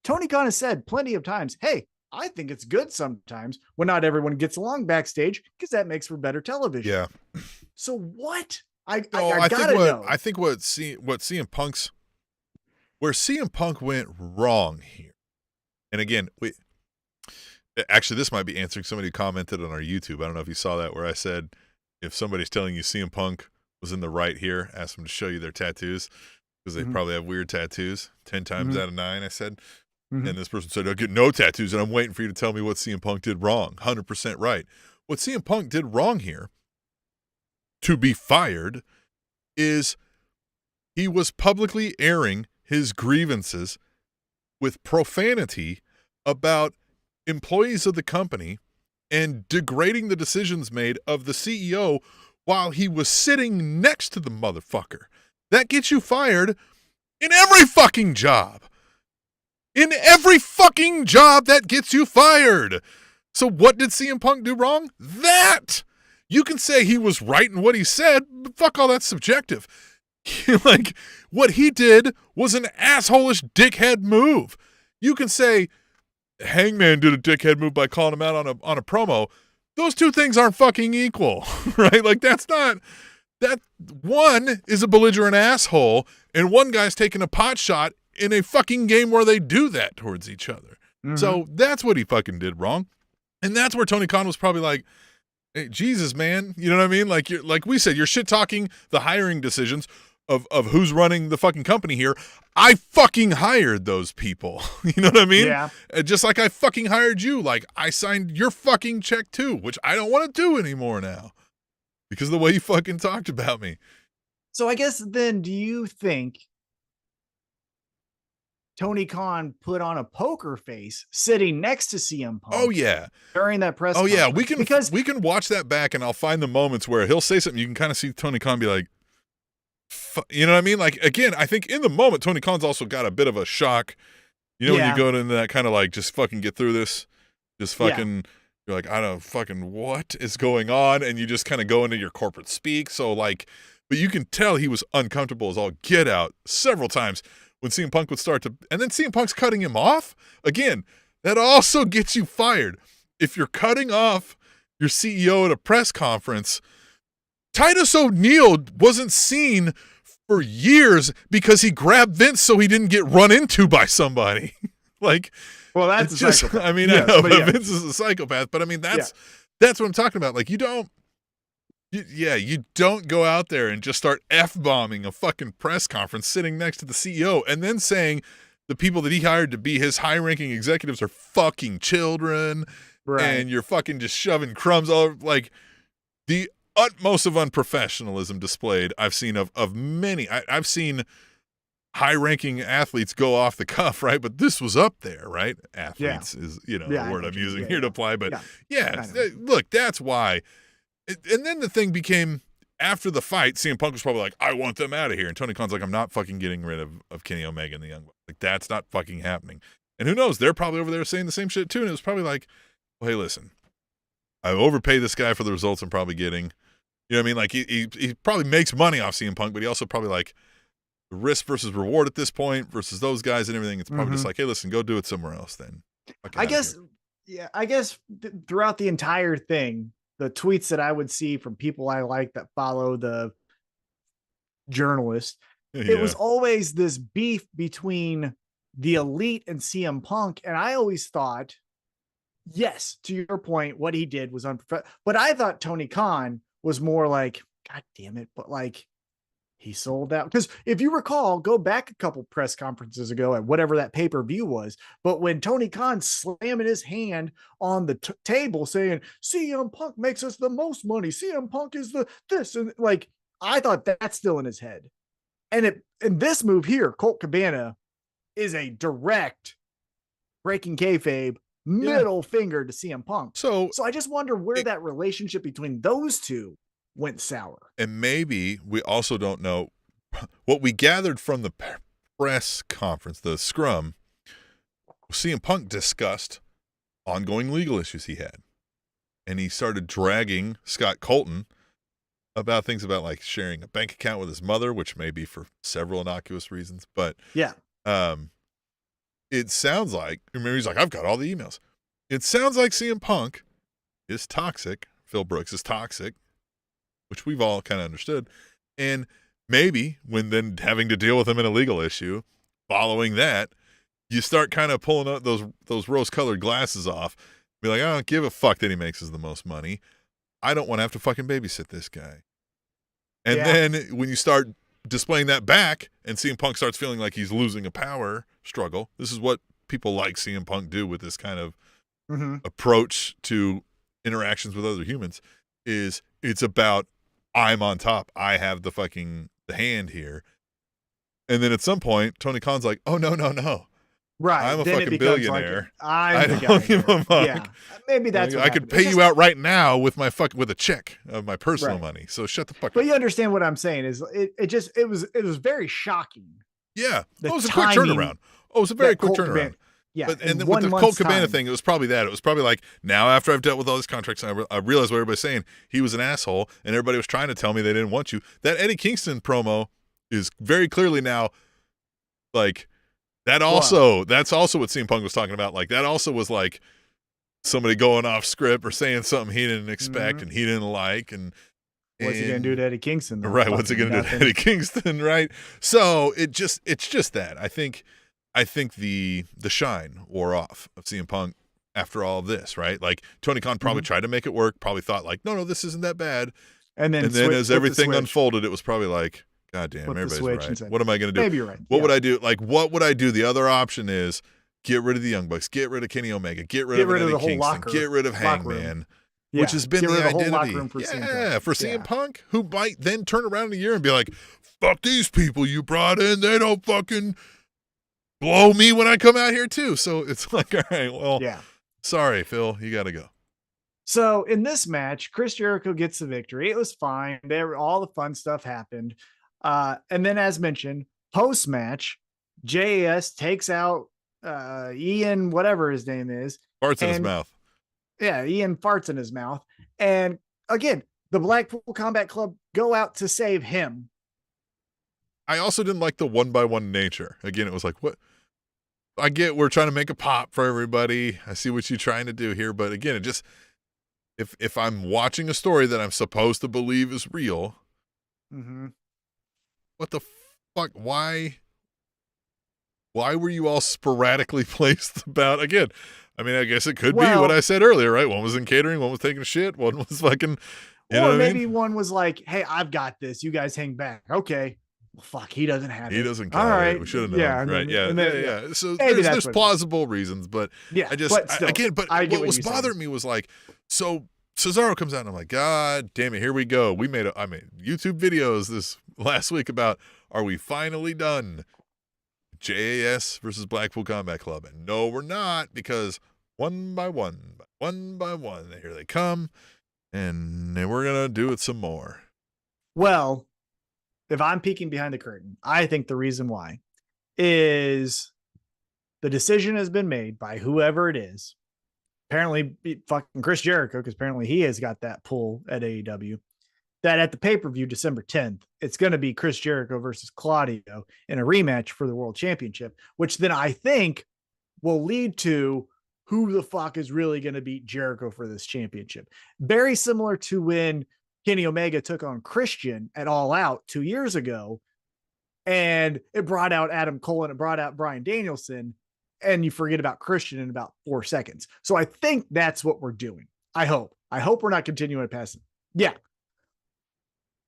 C: Tony Khan has said plenty of times, hey, I think it's good sometimes when not everyone gets along backstage because that makes for better television.
B: Yeah.
C: So what?
B: I think what CM Punk's, where CM Punk went wrong here. And again, actually, this might be answering somebody who commented on our YouTube. I don't know if you saw that, where I said, if somebody's telling you CM Punk was in the right here, ask them to show you their tattoos, because they probably have weird tattoos. 10 times out of 9, I said. And this person said, I get no tattoos, and I'm waiting for you to tell me what CM Punk did wrong. 100% right. What CM Punk did wrong here, to be fired, is he was publicly airing his grievances with profanity about employees of the company and degrading the decisions made of the CEO while he was sitting next to the motherfucker. That gets you fired in every fucking job. In every fucking job, that gets you fired. So what did CM Punk do wrong? That! You can say he was right in what he said, but fuck all that's subjective. Like, what he did was an asshole-ish dickhead move. You can say Hangman did a dickhead move by calling him out on a promo. Those two things aren't fucking equal, right? Like, that's not... That one is a belligerent asshole, and one guy's taking a pot shot in a fucking game where they do that towards each other. So that's what he fucking did wrong. And that's where Tony Khan was probably like, hey, Jesus, man. You know what I mean? Like, like we said, you're shit talking the hiring decisions of who's running the fucking company here. I fucking hired those people. You know what I mean?
C: Yeah.
B: Just like I fucking hired you. Like, I signed your fucking check too, which I don't want to do anymore now because of the way you fucking talked about me.
C: So I guess then, do you think Tony Khan put on a poker face sitting next to CM Punk?
B: Oh yeah,
C: during that press.
B: Oh yeah,
C: conference?
B: we can watch that back, and I'll find the moments where he'll say something. You can kind of see Tony Khan be like, you know what I mean? Like, again, I think in the moment Tony Khan's also got a bit of a shock. You know, when you go into that kind of like, just fucking get through this, just fucking. You're like, I don't fucking what is going on, and you just kind of go into your corporate speak. So like, but you can tell he was uncomfortable as all get out several times when CM Punk would start to, and then CM Punk's cutting him off. Again, that also gets you fired. If you're cutting off your CEO at a press conference, Titus O'Neil wasn't seen for years because he grabbed Vince so he didn't get run into by somebody. Like,
C: well, that's
B: just, I mean, yes, I know but Vince is a psychopath, but I mean, that's what I'm talking about. Like, you don't go out there and just start F-bombing a fucking press conference sitting next to the CEO and then saying the people that he hired to be his high-ranking executives are fucking children, and you're fucking just shoving crumbs all over. Like, the utmost of unprofessionalism displayed I've seen of many. I've seen high-ranking athletes go off the cuff, right? But this was up there, right? Athletes is, the word I'm using here to apply. But look, that's why. And then the thing became, after the fight, CM Punk was probably like, I want them out of here. And Tony Khan's like, I'm not fucking getting rid of Kenny Omega and the Young Bucks. Like, that's not fucking happening. And who knows? They're probably over there saying the same shit too. And it was probably like, well, hey, listen, I overpay this guy for the results I'm probably getting. You know what I mean? Like, he probably makes money off CM Punk, but he also probably like, the risk versus reward at this point versus those guys and everything. It's probably just like, hey, listen, go do it somewhere else then. I guess throughout the entire thing, the tweets that I would see from people I like that follow the
C: journalist, it
B: Yeah.
C: was always this beef between the Elite and CM Punk. And I always thought, yes, to your point, what he did was unprofessional. But I thought Tony Khan was more like, God damn it. But like, he sold out. Because if you recall, go back a couple press conferences ago at whatever that pay-per-view was. But when Tony Khan slamming his hand on the table saying, CM Punk makes us the most money. CM Punk is the this. And like, I thought that's still in his head. And in this move here, Colt Cabana is a direct breaking kayfabe middle finger to CM Punk.
B: So
C: I just wonder where that relationship between those two went sour.
B: And maybe we also don't know what we gathered from the press conference, the scrum. CM Punk discussed ongoing legal issues he had. And he started dragging Scott Colton about things about like sharing a bank account with his mother, which may be for several innocuous reasons. But
C: yeah,
B: it sounds like, remember, he's like, I've got all the emails. It sounds like CM Punk is toxic. Phil Brooks is toxic, which we've all kind of understood. And maybe when then having to deal with him in a legal issue, following that, you start kind of pulling out those rose-colored glasses off. Be like, I don't give a fuck that he makes us the most money. I don't want to have to fucking babysit this guy. And then when you start displaying that back and CM Punk starts feeling like he's losing a power struggle, this is what people like CM Punk do with this kind of approach to interactions with other humans, is it's about, I'm on top. I have the hand here. And then at some point, Tony Khan's like, oh, no.
C: Right.
B: I'm a
C: then
B: fucking billionaire.
C: Like,
B: I don't give a fuck.
C: Yeah. Maybe that's
B: I could pay you out right now with a check of my personal money. So shut the fuck up.
C: But you understand what I'm saying is it was very shocking.
B: Yeah. It was a quick turnaround. Oh, it was a very quick turnaround.
C: Yeah.
B: But, and then with the Colt Cabana thing, it was probably that. It was probably like, now after I've dealt with all these contracts, I realized what everybody's saying. He was an asshole, and everybody was trying to tell me they didn't want you. That Eddie Kingston promo is very clearly now, like, that's also what CM Punk was talking about. Like, that also was like somebody going off script or saying something he didn't expect and he didn't like. And
C: what's he going to do to Eddie Kingston?
B: Right. What's he going to do to Eddie Kingston? Right. So it's just that. I think the shine wore off of CM Punk after all of this, right? Like, Tony Khan probably tried to make it work, probably thought like, no, this isn't that bad. And then as everything unfolded, it was probably like, God damn, everybody's right. What am I going to do?
C: Maybe you're right.
B: What would I do? Like, what would I do? The other option is get rid of the Young Bucks, get rid of Kenny Omega, get rid of Eddie Kingston, get rid of Hangman, which has been the identity. For CM Punk, who might then turn around in a year and be like, fuck these people you brought in. They don't fucking blow me when I come out here too. So it's like, all right, well, sorry, Phil, you got to go.
C: So in this match, Chris Jericho gets the victory. It was fine. All the fun stuff happened. And then, as mentioned, post-match, JAS takes out Ian, whatever his name is.
B: Farts in his mouth.
C: Yeah, Ian farts in his mouth. And again, the Blackpool Combat Club go out to save him.
B: I also didn't like the one-by-one nature. Again, it was like, what? I get we're trying to make a pop for everybody. I see what you're trying to do here. But again, it just, if I'm watching a story that I'm supposed to believe is real, what the fuck? Why were you all sporadically placed about? Again, I mean, I guess it could be what I said earlier, right? One was in catering, one was taking a shit, one was fucking,
C: or maybe one was like, hey, I've got this. You guys hang back. Okay. Well, fuck, he doesn't have it.
B: He doesn't got it. All right. We should have known. Yeah, right. Yeah. So there's plausible reasons, but I just, but what was bothering me was like, so Cesaro comes out and I'm like, God damn it, here we go. We made YouTube videos this last week about, are we finally done? JAS versus Blackpool Combat Club. And no, we're not, because one by one, here they come, and then we're going to do it some more.
C: Well, if I'm peeking behind the curtain, I think the reason why is the decision has been made by whoever it is. Apparently fucking Chris Jericho, because apparently he has got that pull at AEW, that at the pay-per-view December 10th, it's going to be Chris Jericho versus Claudio in a rematch for the World Championship, which then I think will lead to who the fuck is really going to beat Jericho for this championship. Very similar to when Kenny Omega took on Christian at All Out 2 years ago, and it brought out Adam Cole and it brought out Bryan Danielson, and you forget about Christian in about 4 seconds. So I think that's what we're doing. I hope we're not continuing past it. Yeah.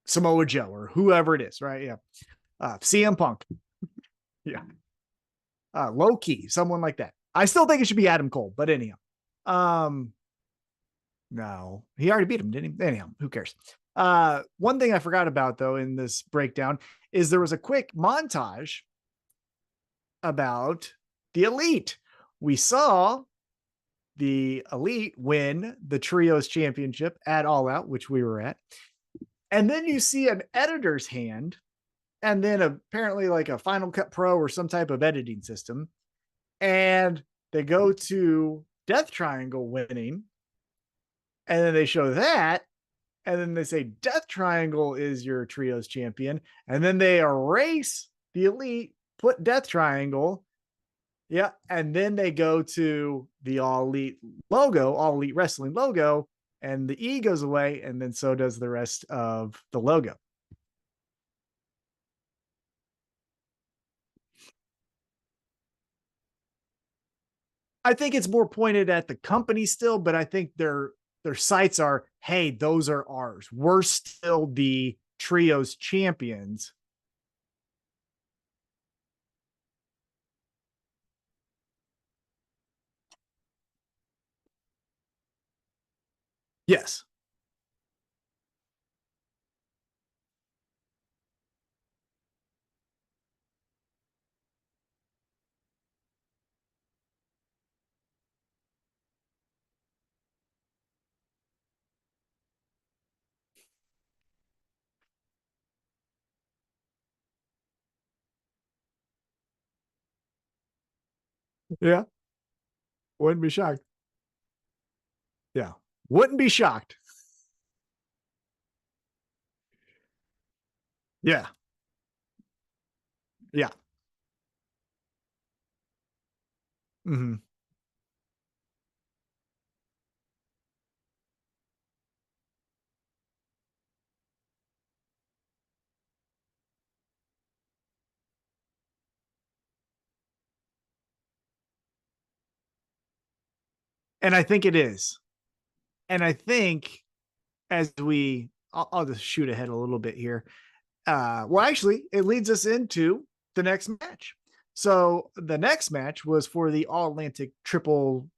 C: Samoa Joe or whoever it is, right? Yeah. CM Punk. Yeah. Low key, someone like that. I still think it should be Adam Cole, but anyhow. No, he already beat him, didn't he? Anyhow, who cares? One thing I forgot about though in this breakdown is there was a quick montage about the Elite. We saw the Elite win the Trios Championship at All Out, which we were at. And then you see an editor's hand, and then apparently like a Final Cut Pro or some type of editing system. And they go to Death Triangle winning. And then they show that. And then they say Death Triangle is your Trios champion. And then they erase the Elite, put Death Triangle. Yeah. And then they go to the All Elite logo, All Elite Wrestling logo, and the E goes away. And then so does the rest of the logo. I think it's more pointed at the company still, but I think their sights are, hey, those are ours. We're still the Trios champions. Yes. Yeah. Wouldn't be shocked. Yeah. Wouldn't be shocked. Yeah. Yeah. Mm-hmm. And I think it is. And I think as I'll just shoot ahead a little bit here. Well, actually, it leads us into the next match. So the next match was for the All Atlantic Triple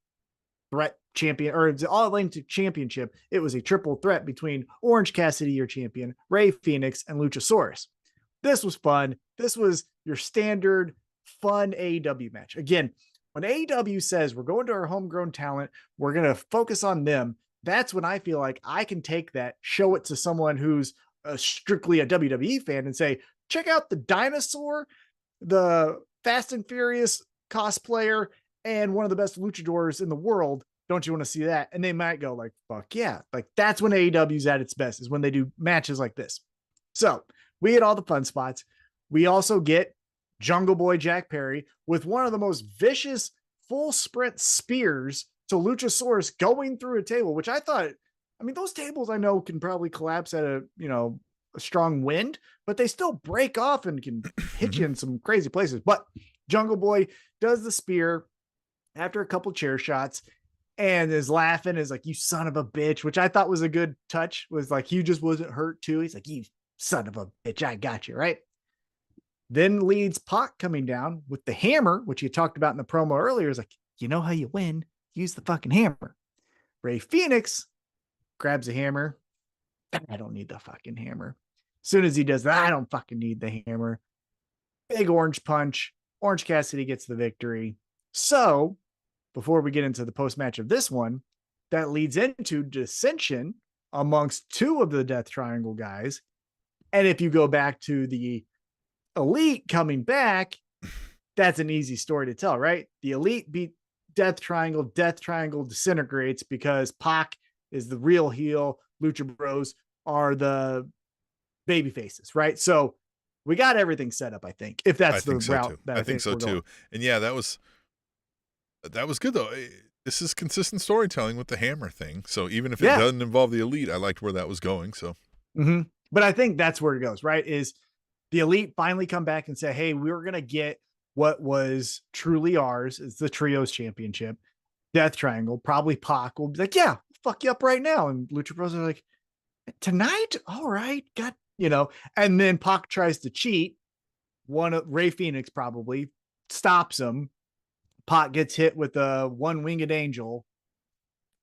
C: Threat Champion, or the All Atlantic Championship. It was a triple threat between Orange Cassidy, your champion, Rey Fenix, and Luchasaurus. This was fun. This was your standard fun AEW match. Again, when AEW says we're going to our homegrown talent, we're going to focus on them, that's when I feel like I can take that, show it to someone who's strictly a WWE fan and say, check out the dinosaur, the Fast and Furious cosplayer, and one of the best luchadors in the world. Don't you want to see that? And they might go like, fuck yeah. Like that's when AEW's at its best, is when they do matches like this. So we get all the fun spots. We also get Jungle Boy Jack Perry with one of the most vicious full sprint spears to Luchasaurus going through a table, which I thought, I mean, those tables I know can probably collapse at a strong wind, but they still break off and can hit you in some crazy places. But Jungle Boy does the spear after a couple chair shots and is laughing, is like, you son of a bitch, which I thought was a good touch, was like, you just wasn't hurt too. He's like, you son of a bitch, I got you, right? Then leads Pac coming down with the hammer, which you talked about in the promo earlier. Is like, you know how you win? Use the fucking hammer. Rey Fenix grabs a hammer. I don't need the fucking hammer. As soon as he does that, I don't fucking need the hammer. Big orange punch. Orange Cassidy gets the victory. So before we get into the post-match of this one, that leads into dissension amongst two of the Death Triangle guys. And if you go back to the Elite coming back, that's an easy story to tell, right? The Elite beat Death Triangle. Death Triangle disintegrates because Pac is the real heel. Lucha Bros are the baby faces, right? So we got everything set up, I think, if that's the route that
B: I think so too. And yeah, that was good though. This is consistent storytelling with the hammer thing. So even if it doesn't involve the Elite, I liked where that was going. So
C: Mm-hmm. But I think that's where it goes, right? Is the Elite finally come back and say, hey, we were going to get what was truly ours. It's the Trios Championship. Death Triangle, probably Pac will be like, yeah, fuck you up right now. And Lucha Bros are like, tonight? All right. Got, and then Pac tries to cheat. One of Ray Phoenix probably stops him. Pac gets hit with a one-winged angel.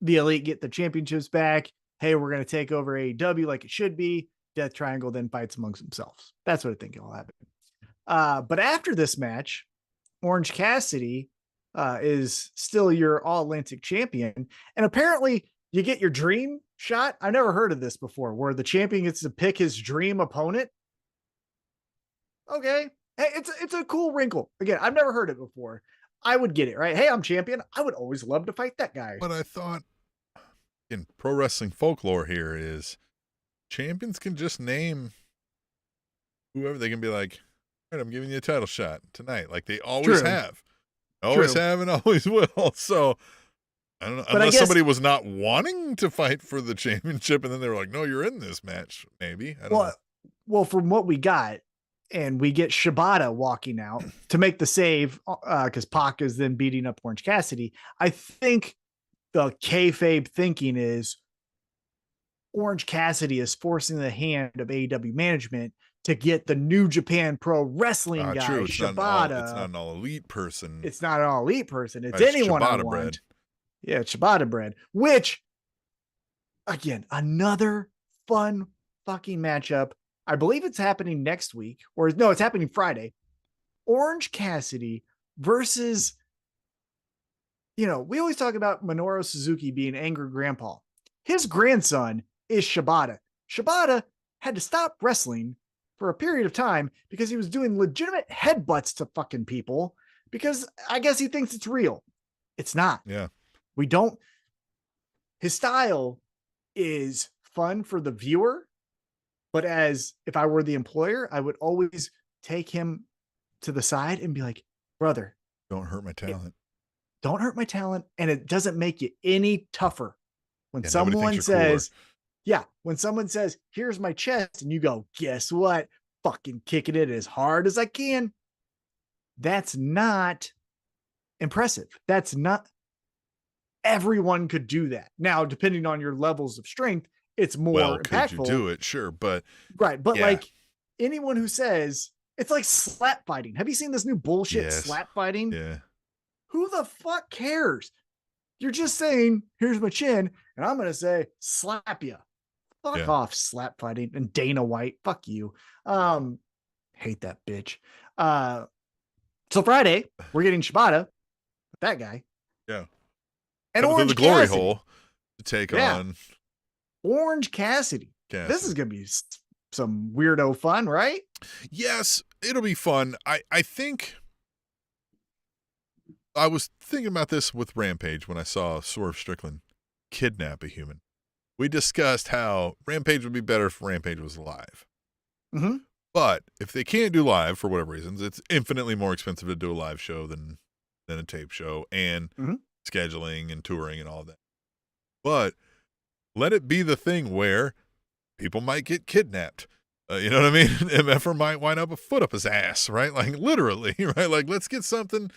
C: The Elite get the championships back. Hey, we're going to take over AEW like it should be. Death Triangle then fights amongst themselves. That's what I think will happen. But after this match, Orange Cassidy is still your All Atlantic champion. And apparently you get your dream shot. I never heard of this before, where the champion gets to pick his dream opponent. Okay. Hey, it's a cool wrinkle. Again, I've never heard it before. I would get it, right? Hey, I'm champion. I would always love to fight that guy.
B: But I thought in pro wrestling folklore here is champions can just name whoever. They can be like, all right, I'm giving you a title shot tonight. Like they always have. Always have and always will. So I don't know. But unless somebody was not wanting to fight for the championship and then they were like, no, you're in this match. Maybe. I don't know.
C: Well, from what we got, and we get Shibata walking out to make the save because Pac is then beating up Orange Cassidy. I think the kayfabe thinking is Orange Cassidy is forcing the hand of AEW management to get the New Japan Pro Wrestling guy,
B: true.
C: Shibata.
B: It's not an all elite person.
C: It's not an all elite person. It's anyone I want. Bread. Yeah, Shibata bread, which, again, another fun fucking matchup. I believe it's happening next week, or no, it's happening Friday. Orange Cassidy versus, we always talk about Minoru Suzuki being angry grandpa. His grandson is Shibata. Shibata had to stop wrestling for a period of time because he was doing legitimate headbutts to fucking people because I guess he thinks it's real. It's not.
B: Yeah.
C: His style is fun for the viewer. But if I were the employer, I would always take him to the side and be like, brother,
B: don't hurt my talent.
C: Don't hurt my talent. And it doesn't make you any tougher. When someone says, here's my chest, and you go, guess what? Fucking kicking it as hard as I can. That's not impressive. That's not, everyone could do that. Now, depending on your levels of strength, it's more impactful.
B: Could you do it? Sure. But
C: like anyone who says it's like slap fighting. Have you seen this new bullshit slap fighting?
B: Yeah.
C: Who the fuck cares? You're just saying, here's my chin, and I'm going to say, slap you. Fuck off, slap fighting. And Dana White, fuck you. Hate that bitch. So Friday, we're getting Shibata, that guy.
B: Yeah.
C: And Orange
B: the glory
C: Cassidy.
B: hole to take on
C: Orange Cassidy. This is going to be some weirdo fun, right?
B: Yes, it'll be fun. I think I was thinking about this with Rampage when I saw Swerve Strickland kidnap a human. We discussed how Rampage would be better if Rampage was live.
C: Mm-hmm.
B: But if they can't do live for whatever reasons, it's infinitely more expensive to do a live show than a tape show and scheduling and touring and all of that. But let it be the thing where people might get kidnapped. You know what I mean? MFer might wind up a foot up his ass, right? Like literally, right? Like let's get something.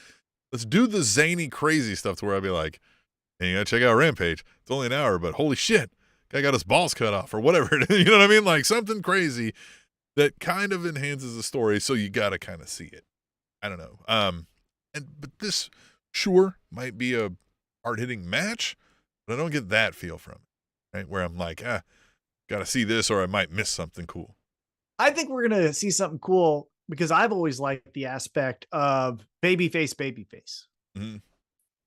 B: Let's do the zany, crazy stuff to where I'd be like, hey, you gotta check out Rampage. It's only an hour, but holy shit, guy got his balls cut off or whatever it is. You know what I mean? Like something crazy that kind of enhances the story. So you gotta kind of see it. I don't know. But this sure might be a hard-hitting match, but I don't get that feel from it, right? Where I'm like, gotta see this or I might miss something cool.
C: I think we're going to see something cool because I've always liked the aspect of babyface.
B: Mm-hmm.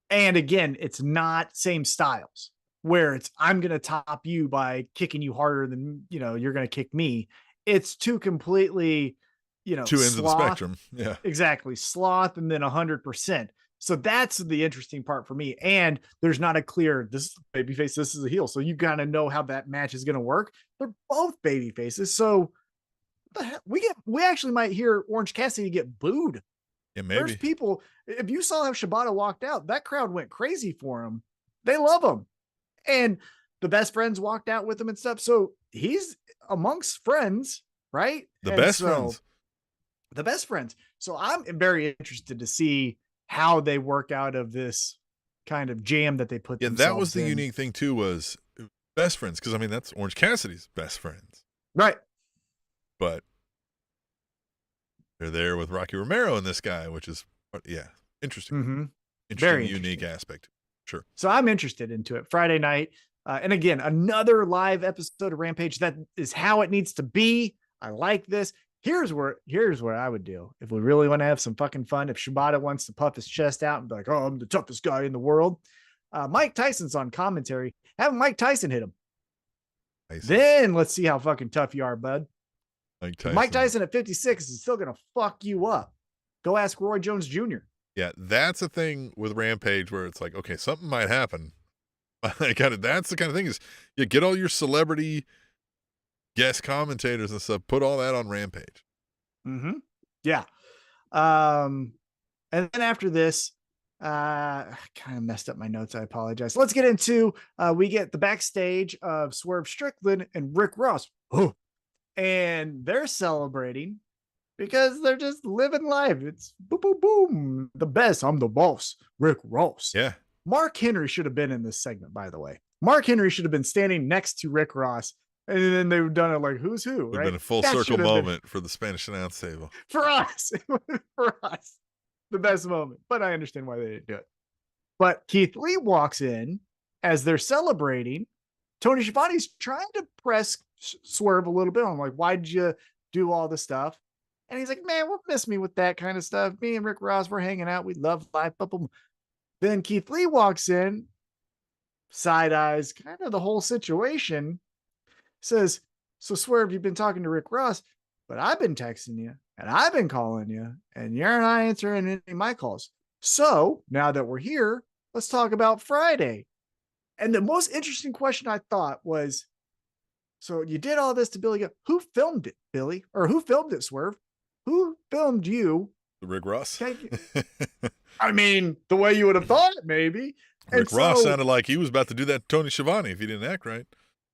C: And again, it's not same styles where it's, I'm going to top you by kicking you harder than, you're going to kick me. It's two completely,
B: two ends of the spectrum. Yeah,
C: exactly. Sloth and then 100%. So that's the interesting part for me. And there's not a clear, this is a babyface, this is a heel. So you got to know how that match is going to work. They're both baby faces. So the heck? We actually might hear Orange Cassidy get booed.
B: Yeah, maybe.
C: There's people, if you saw how Shibata walked out, that crowd went crazy for him. They love him. And the best friends walked out with him and stuff. So he's amongst friends, right?
B: The best friends.
C: The best friends. So I'm very interested to see how they work out of this kind of jam that they put
B: Yeah,
C: themselves
B: that was the
C: in.
B: unique thing too, was best friends, because I mean that's Orange Cassidy's best friends,
C: Right.
B: but they're there with Rocky Romero and this guy, which is interesting.
C: Mm-hmm.
B: Interesting,
C: Very
B: unique aspect. Sure.
C: So I'm interested into it. Friday night. And again, another live episode of Rampage. That is how it needs to be. I like this. Here's what I would do if we really want to have some fucking fun. If Shibata wants to puff his chest out and be like, "Oh, I'm the toughest guy in the world," Mike Tyson's on commentary. Have Mike Tyson hit him. Then let's see how fucking tough you are, bud. Mike Tyson at 56 is still gonna fuck you up. Go ask Roy Jones Jr.
B: Yeah, that's a thing with Rampage where it's like, okay, something might happen. That's the kind of thing is you get all your celebrity guest commentators and stuff, put all that on Rampage.
C: Mm-hmm. Yeah. And then after this, I kind of messed up my notes. I apologize. Let's get into, we get the backstage of Swerve Strickland and Rick Ross. Oh, and they're celebrating because they're just living life. It's boom, boom, boom. The best. I'm the boss. Rick Ross.
B: Yeah.
C: Mark Henry should have been in this segment, by the way. Mark Henry should have been standing next to Rick Ross. And then they've done it like who's who, right?
B: It's been a full circle moment for the Spanish announce table.
C: For us. For us. The best moment. But I understand why they didn't do it. But Keith Lee walks in as they're celebrating. Tony Schiavone's trying to press Swerve a little bit. I'm like, why'd you do all this stuff? And he's like, man, what miss me with that kind of stuff? Me and Rick Ross, we're hanging out. We love life. Then Keith Lee walks in, side eyes, kind of the whole situation, says, so Swerve, you've been talking to Rick Ross, but I've been texting you and I've been calling you and you're not answering any of my calls. So now that we're here, let's talk about Friday. And the most interesting question I thought was, so you did all this to Billy. Who filmed it, Billy? Or who filmed it, Swerve? Who filmed you?
B: Rick Ross.
C: I mean, the way you would have thought, maybe.
B: Rick Ross sounded like he was about to do that to Tony Schiavone if he didn't act right.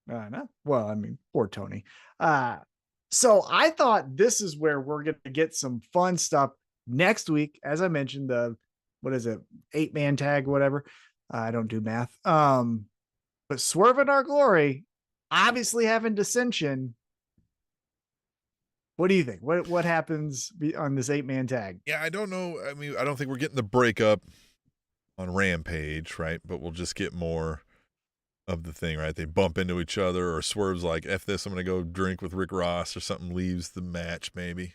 C: No. Well, I mean, poor Tony. So I thought this is where we're going to get some fun stuff next week. As I mentioned, the 8-man tag, whatever. I don't do math. But Swerve in Our Glory, obviously having dissension. What do you think? What happens on this 8-man tag?
B: Yeah, I don't know. I mean, I don't think we're getting the breakup on Rampage, right? But we'll just get more of the thing, right? They bump into each other, or Swerve's like, F this, I'm going to go drink with Rick Ross, or something leaves the match, maybe.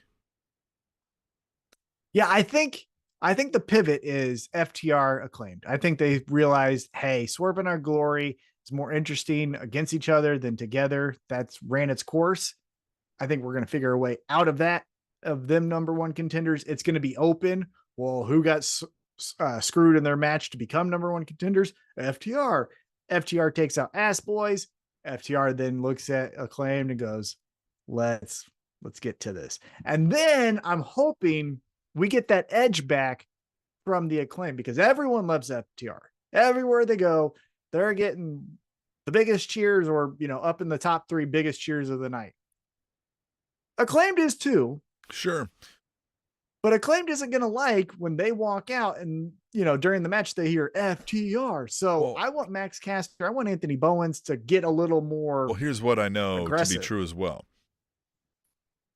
C: Yeah, I think the pivot is FTR Acclaimed. I think they realized, hey, Swerve in Our Glory is more interesting against each other than together. That's ran its course. I think we're going to figure a way out of that, of them number one contenders. It's going to be open. Well, who got screwed in their match to become number one contenders? FTR. FTR takes out Ass Boys. FTR then looks at Acclaimed and goes, let's get to this. And then I'm hoping we get that edge back from the Acclaim, because everyone loves FTR. Everywhere they go, they're getting the biggest cheers, or, up in the top 3 biggest cheers of the night. Acclaimed is too.
B: Sure.
C: But Acclaimed isn't going to like when they walk out and, during the match, they hear FTR. So I want Max Caster, I want Anthony Bowens to get a little more.
B: Well, here's what I know
C: aggressive.
B: To be true as well.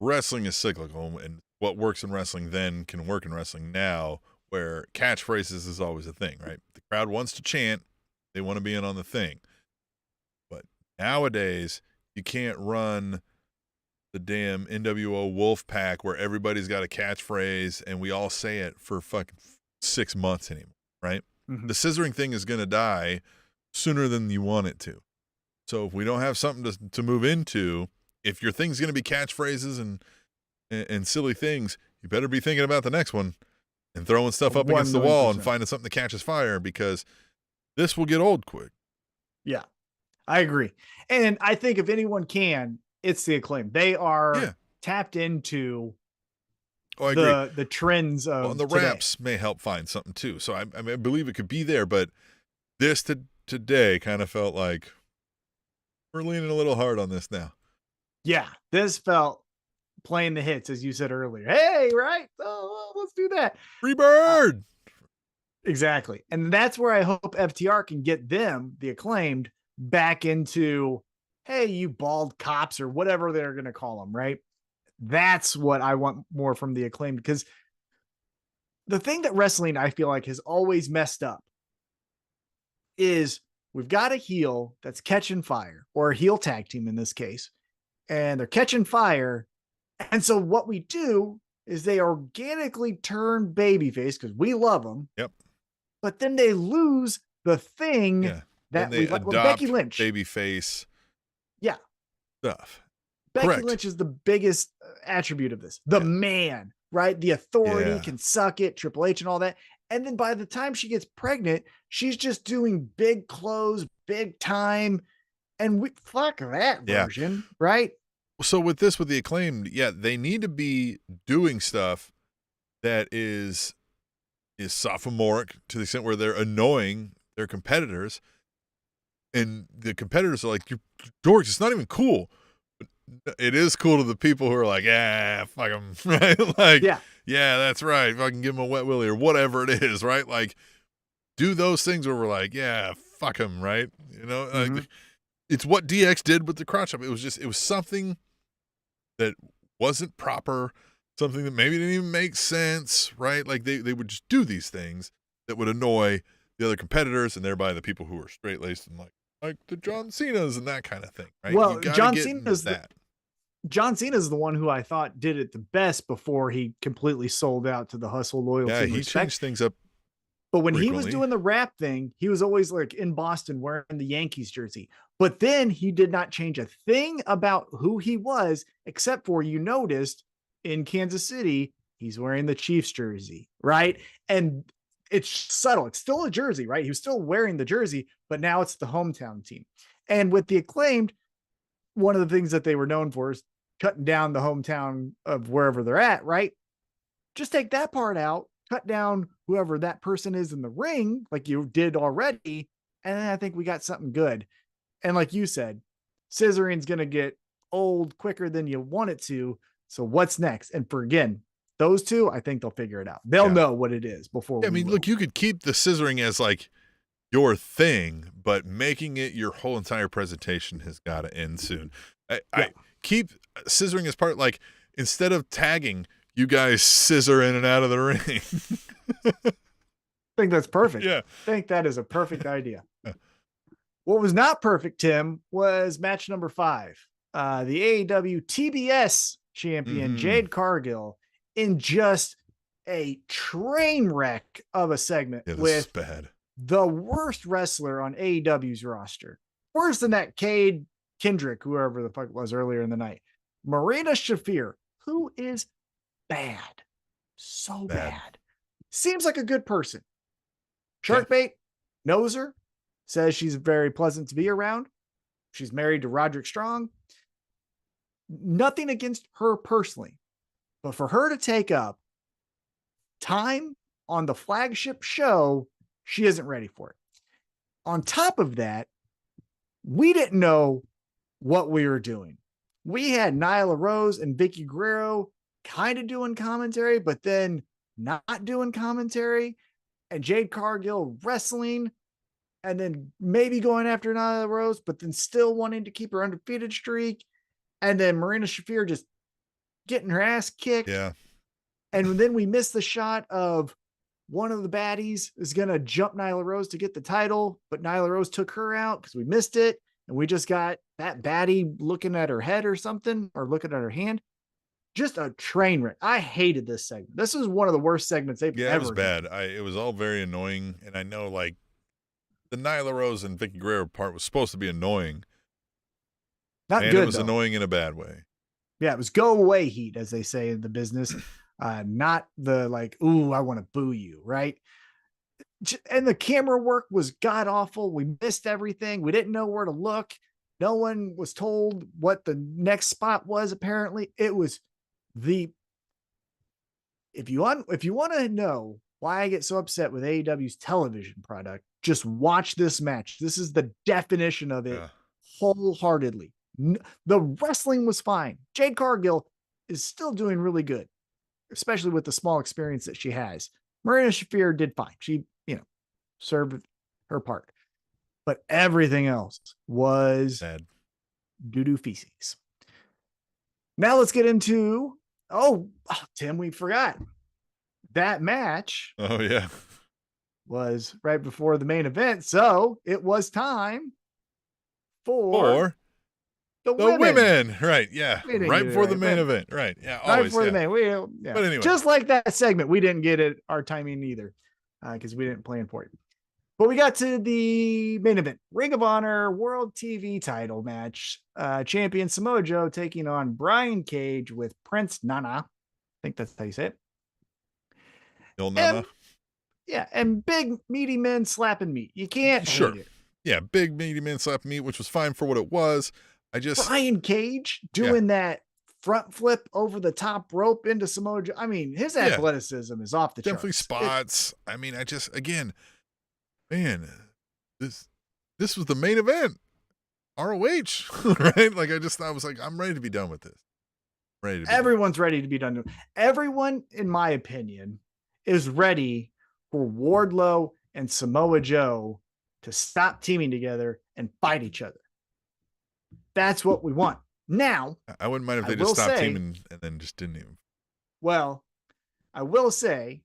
B: Wrestling is cyclical, and what works in wrestling then can work in wrestling now, where catchphrases is always a thing, right? The crowd wants to chant. They want to be in on the thing. But nowadays, you can't run the damn NWO Wolf Pack where everybody's got a catchphrase and we all say it for fucking 6 months anymore, right? Mm-hmm. The scissoring thing is going to die sooner than you want it to. So if we don't have something to move into, if your thing's going to be catchphrases and silly things, you better be thinking about the next one and throwing stuff up against the wall and finding something that catches fire, because this will get old quick.
C: Yeah, I agree. And I think if anyone can, it's the Acclaim. They are tapped into the trends of
B: and the
C: today.
B: Raps may help find something too. So I believe it could be there, but this today kind of felt like we're leaning a little hard on this now.
C: Yeah, this felt playing the hits, as you said earlier. Hey, right? Oh, let's do that.
B: Freebird.
C: Exactly. And that's where I hope FTR can get them, the Acclaimed, back into, hey, you bald cops or whatever they're going to call them, right? That's what I want more from the Acclaimed, because the thing that wrestling, I feel like, has always messed up is we've got a heel that's catching fire, or a heel tag team in this case, and they're catching fire. And so what we do is they organically turn babyface because we love them.
B: Yep.
C: But then they lose the thing
B: Yeah.
C: that
B: Then they
C: we like.
B: adopt
C: Becky Lynch.
B: babyface
C: Yeah.
B: stuff.
C: Becky
B: Correct.
C: Lynch is the biggest attribute of this. The man, right? The authority can suck it, Triple H and all that. And then by the time she gets pregnant, she's just doing big clothes, big time. And we fuck that version, right?
B: So with the Acclaimed, they need to be doing stuff that is sophomoric to the extent where they're annoying their competitors. And the competitors are like, "You're dorks, it's not even cool." But it is cool to the people who are like, "Yeah, fuck them." Right? Like, yeah, that's right. If I can give them a wet willy or whatever it is, right? Like, do those things where we're like, "Yeah, fuck them," right? You know, like, it's what DX did with the crotch up. It was something that wasn't proper, something that maybe didn't even make sense, right? Like they would just do these things that would annoy the other competitors and thereby the people who are straight laced and like the John Cena's and that kind of thing, right?
C: Well, John Cena's the one who I thought did it the best before he completely sold out to the hustle, loyalty, and
B: he
C: respect.
B: changed things up.
C: But when he was doing the rap thing, he was always like in Boston wearing the Yankees jersey. But then he did not change a thing about who he was, except for, you noticed in Kansas City, he's wearing the Chiefs jersey, right? And it's subtle. It's still a jersey, right? He was still wearing the jersey, but now it's the hometown team. And with the Acclaimed, one of the things that they were known for is cutting down the hometown of wherever they're at, right? Just take that part out, cut down whoever that person is in the ring, like you did already. And then I think we got something good. And like you said, scissoring's going to get old quicker than you want it to. So what's next? And for, again, those two, I think they'll figure it out. They'll know what it is before.
B: I mean, look, you could keep the scissoring as like your thing, but making it your whole entire presentation has got to end soon. I keep scissoring as part, like, instead of tagging, you guys scissor in and out of the ring.
C: I think that's perfect.
B: Yeah.
C: I think that is a perfect idea. What was not perfect, Tim, was match number 5. The AEW TBS champion, Jade Cargill, in just a train wreck of a segment with the worst wrestler on AEW's roster. Worse than that Cade Kendrick, whoever the fuck it was earlier in the night. Marina Shafir, who is bad. So bad. Seems like a good person. Sharkbait knows her, says she's very pleasant to be around. She's married to Roderick Strong. Nothing against her personally, but for her to take up time on the flagship show, she isn't ready for it. On top of that, we didn't know what we were doing. We had Nyla Rose and Vicky Guerrero kind of doing commentary, but then not doing commentary, and Jade Cargill wrestling, and then maybe going after Nyla Rose, but then still wanting to keep her undefeated streak. And then Marina Shafir just getting her ass kicked.
B: Yeah.
C: And then we missed the shot of one of the baddies is going to jump Nyla Rose to get the title, but Nyla Rose took her out because we missed it. And we just got that baddie looking at her head or something, or looking at her hand. Just a train wreck. I hated this segment. This was one of the worst segments they've ever
B: it was bad.
C: done.
B: It was all very annoying. And I know, like, the Nyla Rose and Vicky Guerrero part was supposed to be annoying.
C: Not
B: and
C: good,
B: it was
C: though.
B: annoying in a bad way.
C: Yeah, it was go away heat, as they say in the business. Not the like, ooh, I want to boo you, right? And the camera work was god awful. We missed everything. We didn't know where to look. No one was told what the next spot was. Apparently, it was if you want to know why I get so upset with AEW's television product, just watch this match. This is the definition of it wholeheartedly. The wrestling was fine. Jade Cargill is still doing really good, especially with the small experience that she has. Marina Shafir did fine. She, served her part. But everything else was
B: Sad.
C: doo-doo feces. Now let's get into, Tim, we forgot. That match
B: Oh, yeah.
C: was right before the main event. So it was time for the
B: women. Right. Yeah.
C: We didn't
B: Right
C: get it
B: before the
C: right,
B: main
C: but-
B: event. Right. Yeah.
C: right
B: Always.
C: before the
B: Yeah.
C: main.
B: But anyway.
C: Just like that segment, we didn't get it our timing either because we didn't plan for it. But we got to the main event, Ring of Honor World TV title match. Champion Samoa Joe taking on Brian Cage with Prince Nana. I think that's how you say it.
B: Il Nana.
C: And big meaty men slapping meat. You can't
B: Sure.
C: hate it.
B: Yeah. Big meaty man slap meat, which was fine for what it was.
C: Brian Cage doing that front flip over the top rope into Samoa Joe. I mean, his athleticism is off the
B: definitely
C: charts.
B: spots. I mean, again, man, this was the main event. ROH, right? Like I was like, I'm ready to be done with this.
C: Everyone's ready to be done. Everyone, in my opinion, is ready for Wardlow and Samoa Joe to stop teaming together and fight each other. That's what we want. Now,
B: I wouldn't mind if they just stopped teaming and then just didn't even.
C: Well, I will say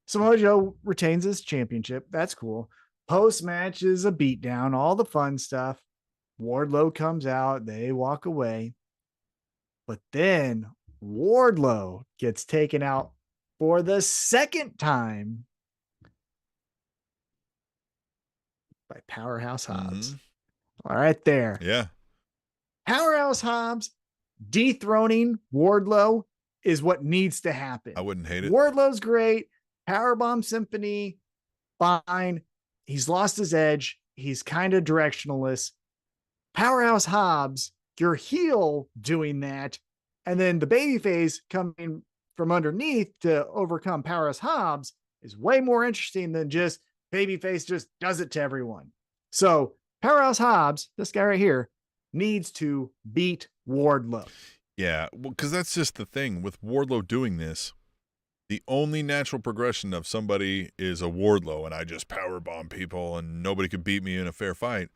C: Samoa Joe retains his championship. That's cool. Post-match is a beatdown, all the fun stuff. Wardlow comes out. They walk away. But then Wardlow gets taken out for the second time by Powerhouse Hobbs. All right there.
B: Yeah.
C: Powerhouse Hobbs dethroning Wardlow is what needs to happen.
B: I wouldn't hate it.
C: Wardlow's great. Powerbomb Symphony, fine. He's lost his edge. He's kind of directionless. Powerhouse Hobbs, your heel doing that, and then the babyface coming from underneath to overcome Powerhouse Hobbs is way more interesting than just babyface just does it to everyone. So Powerhouse Hobbs, this guy right here, needs to beat Wardlow.
B: Yeah, well, because that's just the thing with Wardlow doing this. The only natural progression of somebody is a Wardlow, and I just powerbomb people, and nobody could beat me in a fair fight.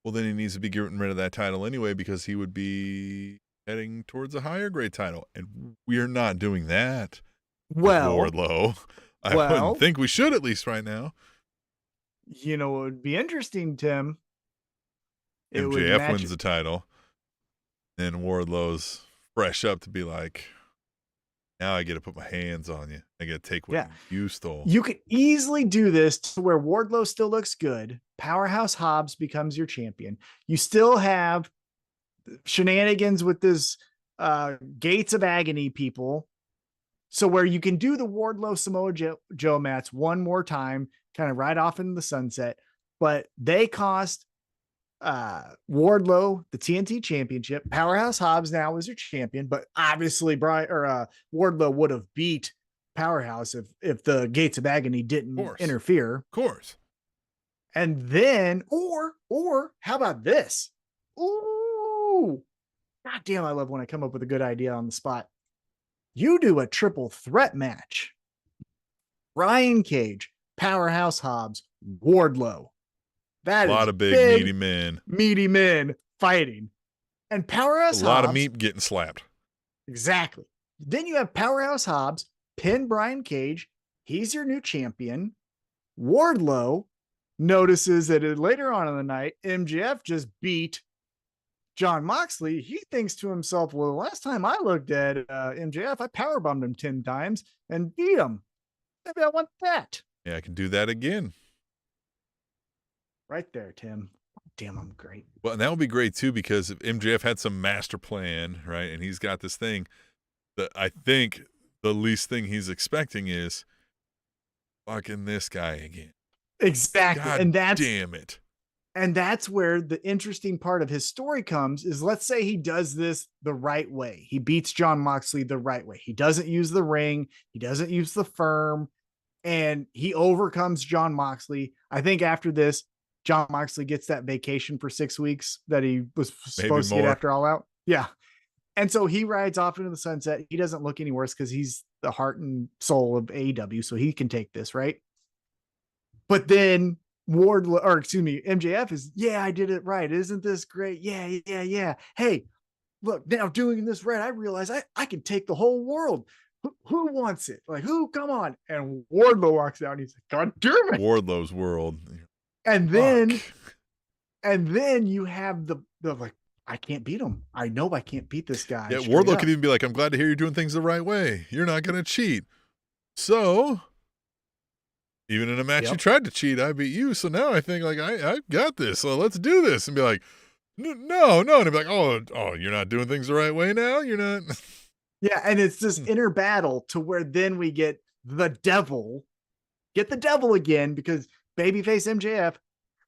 B: Well, then he needs to be getting rid of that title anyway, because he would be heading towards a higher grade title, and we're not doing that.
C: Well,
B: Wardlow, I wouldn't think we should, at least right now.
C: You know, it would be interesting, Tim.
B: MJF wins the title, then Wardlow's fresh up to be like, now I get to put my hands on you. I get to take what you stole.
C: You could easily do this to where Wardlow still looks good. Powerhouse Hobbs becomes your champion. You still have shenanigans with this Gates of Agony people. So where you can do the Wardlow Samoa Joe match one more time, kind of right off into the sunset, but they cost Wardlow the TNT championship. Powerhouse Hobbs now is your champion, but obviously Wardlow would have beat Powerhouse if the Gates of Agony didn't interfere.
B: Of course.
C: And then, or how about this? Ooh, God damn, I love when I come up with a good idea on the spot. You do a triple threat match. Brian Cage, Powerhouse Hobbs, Wardlow. That is a lot of big meaty men fighting. And Powerhouse Hobbs.
B: A lot of meat getting slapped.
C: Exactly. Then you have Powerhouse Hobbs pin Brian Cage. He's your new champion. Wardlow notices that later on in the night, MJF just beat Jon Moxley. He thinks to himself, well, the last time I looked at MJF, I powerbombed him 10 times and beat him. Maybe I want that.
B: Yeah, I can do that again.
C: Right there, Tim. Damn, I'm great.
B: Well, and that would be great too, because if MJF had some master plan, right, and he's got this thing that I think the least thing he's expecting is fucking this guy again.
C: Exactly.
B: God
C: and that's
B: damn it.
C: And that's where the interesting part of his story comes is, let's say he does this the right way. He beats Jon Moxley the right way. He doesn't use the ring. He doesn't use the firm, and he overcomes Jon Moxley. I think after this, John Moxley gets that vacation for 6 weeks that he was
B: Maybe
C: supposed to get
B: more.
C: after All Out. Yeah. And so he rides off into the sunset. He doesn't look any worse because he's the heart and soul of AEW, so he can take this, right? But then MJF is, yeah, I did it right. Isn't this great? Yeah. Hey, look, now doing this right, I realize I can take the whole world. Who wants it? Like, who? Come on. And Wardlow walks out and he's like, God damn it.
B: Wardlow's world.
C: And then,
B: Fuck.
C: and then you have the like, I can't beat him. I know I can't beat this guy.
B: Yeah,
C: straight
B: Wardlow
C: up.
B: could even be like, I'm glad to hear you're doing things the right way. You're not going to cheat. So, even in a match you tried to cheat, I beat you. So now I think, like, I got this. So let's do this. And be like, no. And be like, oh, you're not doing things the right way now? You're not.
C: Yeah, and it's this inner battle to where then we get the devil. Get the devil again because babyface MJF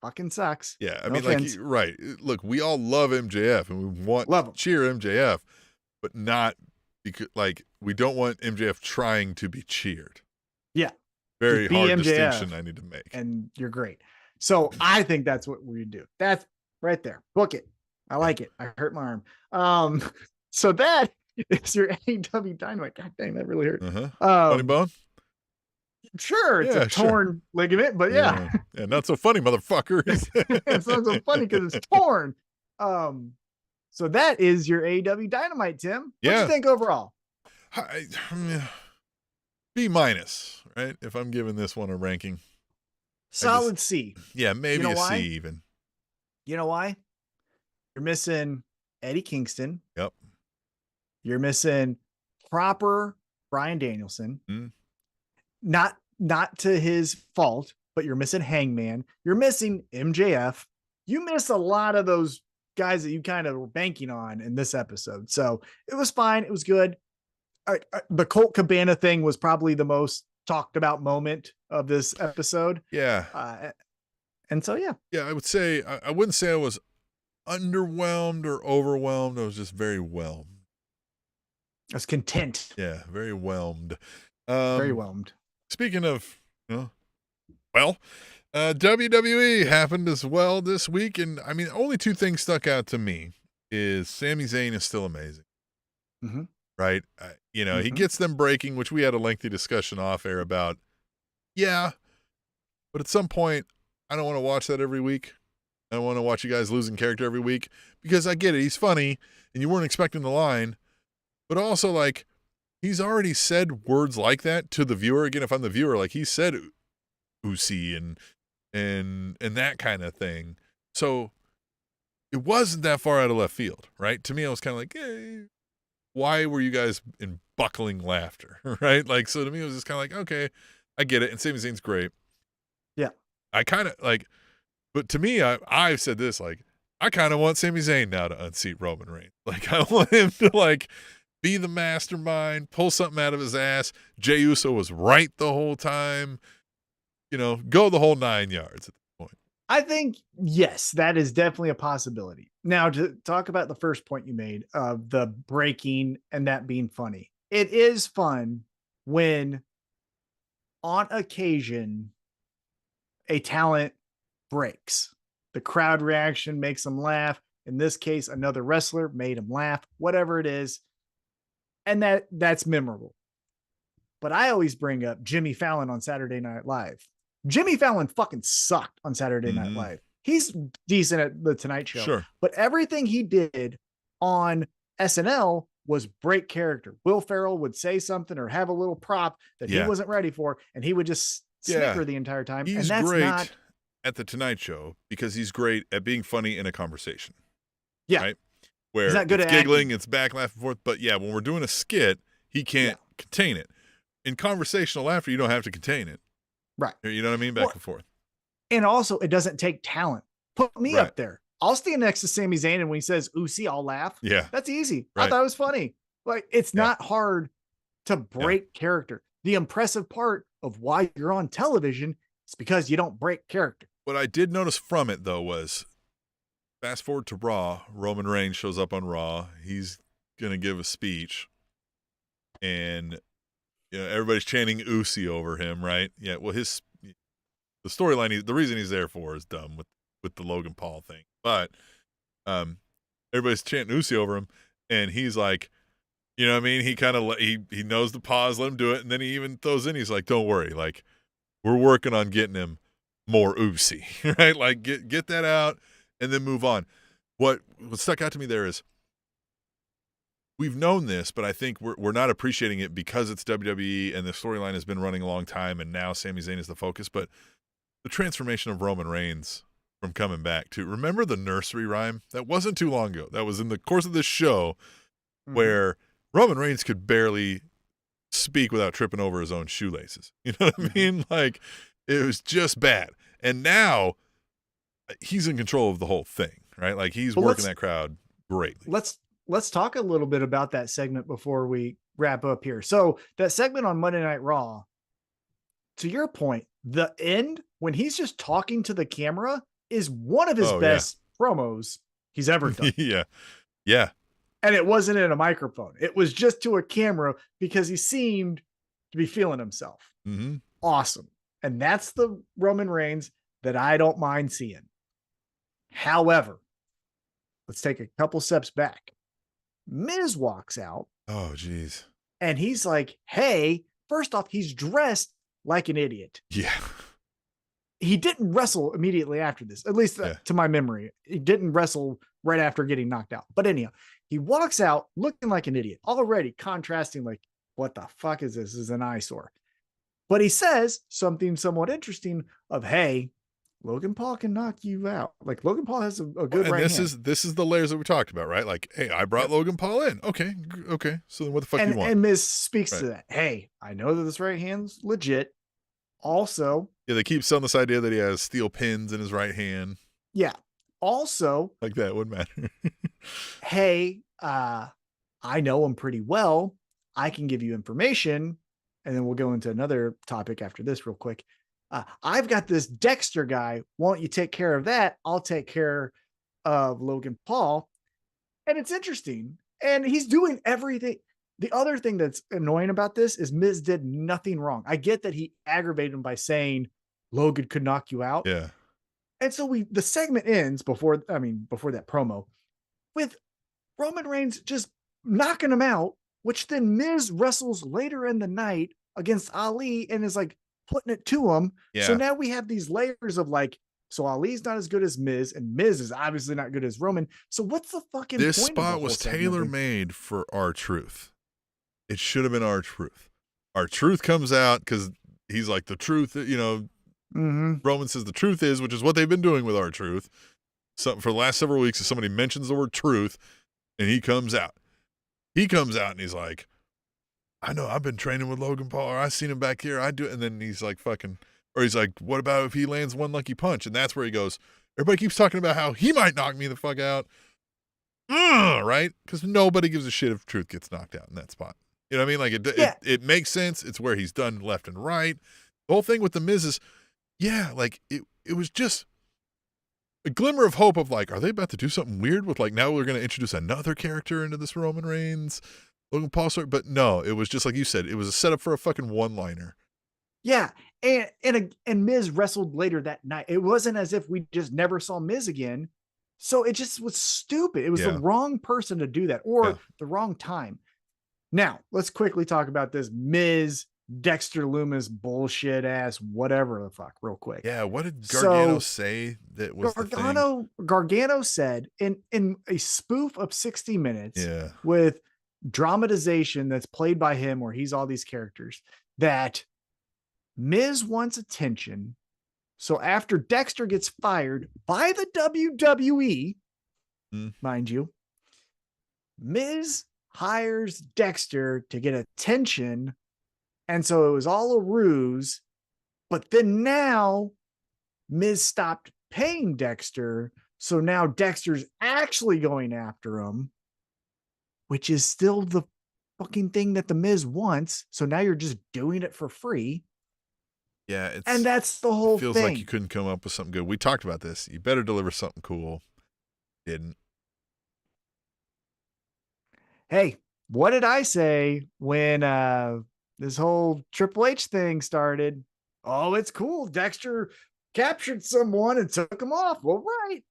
C: fucking sucks.
B: Yeah, I
C: No
B: mean,
C: offense.
B: like, right. Look, we all love MJF and we want
C: Love him.
B: to cheer MJF, but not because, like, we don't want MJF trying to be cheered.
C: Yeah.
B: Very
C: Just be
B: hard
C: MJF,
B: distinction I need to make.
C: and you're great. So I think that's what we do. That's right there. Book it. I like it. I hurt my arm. So that is your AEW Dynamite. God dang, that really hurt.
B: Funny bone?
C: Sure, it's
B: Yeah,
C: a torn ligament, but yeah.
B: Yeah, not so funny, motherfucker.
C: It's not so funny because it's torn. So that is your AEW Dynamite, Tim. What do you think overall?
B: B minus, right? If I'm giving this one a ranking.
C: Solid C.
B: Yeah, maybe a
C: why?
B: C even.
C: You know why? You're missing Eddie Kingston.
B: Yep.
C: You're missing proper Bryan Danielson. Not to his fault, but you're missing Hangman. You're missing MJF. You miss a lot of those guys that you kind of were banking on in this episode. So it was fine. It was good. The Colt Cabana thing was probably the most talked about moment of this episode.
B: Yeah.
C: And so, yeah.
B: Yeah, I would say, I wouldn't say I was underwhelmed or overwhelmed. I was just very whelmed.
C: I was content.
B: Yeah, very whelmed.
C: Very whelmed.
B: Speaking of, WWE happened as well this week. And I mean, only two things stuck out to me is Sami Zayn is still amazing.
C: Mm-hmm.
B: Right? He gets them breaking, which we had a lengthy discussion off air about. Yeah. But at some point, I don't want to watch that every week. I don't want to watch you guys losing character every week because I get it. He's funny and you weren't expecting the line. But also, like, he's already said words like that to the viewer. Again, if I'm the viewer, like, he said Usi and that kind of thing. So it wasn't that far out of left field, right? To me, I was kind of like, hey, why were you guys in buckling laughter, right? Like, so to me, it was just kind of like, okay, I get it. And Sami Zayn's great.
C: Yeah.
B: I kind of like, but to me, I've said this, like, I kind of want Sami Zayn now to unseat Roman Reigns. Like, I want him to, like, be the mastermind, pull something out of his ass. Jey Uso was right the whole time. Go the whole 9 yards at this point.
C: I think, yes, that is definitely a possibility. Now, to talk about the first point you made of the breaking and that being funny. It is fun when, on occasion, a talent breaks. The crowd reaction makes them laugh. In this case, another wrestler made him laugh, whatever it is. And that's memorable. But I always bring up Jimmy Fallon on Saturday Night Live. Jimmy Fallon fucking sucked on Saturday Night Live. He's decent at the Tonight Show.
B: Sure.
C: But everything he did on SNL was break character. Will Ferrell would say something or have a little prop that he wasn't ready for, and he would just snicker the entire time.
B: He's
C: and that's
B: great at the Tonight Show because he's great at being funny in a conversation.
C: Yeah.
B: Right? Where
C: he's not good
B: it's
C: at
B: giggling,
C: acting.
B: it's back, laugh, and forth. But yeah, when we're doing a skit, he can't contain it. In conversational laughter, you don't have to contain it.
C: Right.
B: You know what I mean? Back and forth.
C: And also, it doesn't take talent. Put me up there. I'll stand next to Sami Zayn, and when he says "Usi," I'll laugh.
B: Yeah.
C: That's easy.
B: Right.
C: I thought it was funny. Like, it's not hard to break character. The impressive part of why you're on television is because you don't break character.
B: What I did notice from it, though, was fast forward to Raw. Roman Reigns shows up on Raw. He's going to give a speech. And, everybody's chanting Usi over him, right? Yeah, well, the storyline, the reason he's there for is dumb with with the Logan Paul thing. But everybody's chanting Usi over him, and he's like, you know what I mean? He kind of he knows the pause, let him do it, and then he even throws in. He's like, "Don't worry, like we're working on getting him more Usi, right? Like get that out, and then move on." What stuck out to me there is we've known this, but I think we're not appreciating it because it's WWE and the storyline has been running a long time, and now Sami Zayn is the focus. But the transformation of Roman Reigns from coming back to, remember the nursery rhyme? That wasn't too long ago. That was in the course of this show where Roman Reigns could barely speak without tripping over his own shoelaces. You know what I mean? Like, it was just bad. And now he's in control of the whole thing, right? Like, he's working that crowd greatly.
C: Let's talk a little bit about that segment before we wrap up here. So that segment on Monday Night Raw, to your point, the end when he's just talking to the camera is one of his best promos he's ever done.
B: Yeah.
C: And it wasn't in a microphone. It was just to a camera because he seemed to be feeling himself.
B: Mm-hmm.
C: Awesome. And that's the Roman Reigns that I don't mind seeing. However, let's take a couple steps back. Miz walks out.
B: Oh, geez.
C: And he's like, hey, first off, he's dressed like an idiot.
B: Yeah.
C: He didn't wrestle immediately after this, at least to my memory. He didn't wrestle right after getting knocked out. But anyhow, he walks out looking like an idiot, already contrasting like, what the fuck is this? This is an eyesore. But he says something somewhat interesting of, hey, Logan Paul can knock you out. Like, Logan Paul has a good right hand.
B: This is the layers that we talked about, right? Like, hey, I brought Logan Paul in. Okay. So then what the fuck do you want?
C: And Miz speaks to that. Hey, I know that this right hand's legit. Also,
B: they keep selling this idea that he has steel pins in his right hand.
C: Yeah. Also,
B: like that wouldn't matter.
C: Hey, I know him pretty well. I can give you information, and then we'll go into another topic after this real quick. I've got this Dexter guy. Won't you take care of that? I'll take care of Logan Paul. And it's interesting. And he's doing everything. The other thing that's annoying about this is Miz did nothing wrong. I get that he aggravated him by saying Logan could knock you out.
B: Yeah.
C: And so the segment ends before that promo with Roman Reigns just knocking him out, which then Miz wrestles later in the night against Ali and is like putting it to him.
B: Yeah.
C: So now we have these layers of like, so Ali's not as good as Miz, and Miz is obviously not good as Roman. So what's the fucking
B: this
C: point?
B: This spot was tailor-made for R-Truth. It should have been R-Truth. R-Truth comes out because he's like, the truth, you know, Roman says the truth is, which is what they've been doing with R-Truth. For the last several weeks, if somebody mentions the word truth, and he comes out. He comes out and he's like, I know, I've been training with Logan Paul, or I've seen him back here, I do it. And then he's like he's like, what about if he lands one lucky punch? And that's where he goes, everybody keeps talking about how he might knock me the fuck out. Right? Because nobody gives a shit if Truth gets knocked out in that spot. You know what I mean? Like, it makes sense. It's where he's done left and right. The whole thing with the Miz is, like, it was just a glimmer of hope of like, are they about to do something weird with like, now we're going to introduce another character into this Roman Reigns, Logan Paul story? But no, it was just like you said, it was a setup for a fucking one-liner.
C: Yeah. And Miz wrestled later that night. It wasn't as if we just never saw Miz again. So it just was stupid. It was the wrong person to do that, or the wrong time. Now, let's quickly talk about this Miz Dexter Lumis bullshit ass whatever the fuck real quick.
B: Yeah, what did Gargano say that was
C: Gargano said in a spoof of 60 Minutes with dramatization that's played by him where he's all these characters, that Miz wants attention. So after Dexter gets fired by the WWE, mind you, Miz hires Dexter to get attention. And so it was all a ruse. But then now Miz stopped paying Dexter. So now Dexter's actually going after him, which is still the fucking thing that the Miz wants. So now you're just doing it for free.
B: Yeah.
C: And that's the whole thing.
B: Feels like you couldn't come up with something good. We talked about this. You better deliver something cool. Didn't.
C: Hey, what did I say when this whole Triple H thing started? Oh, it's cool. Dexter captured someone and took them off. Well, right.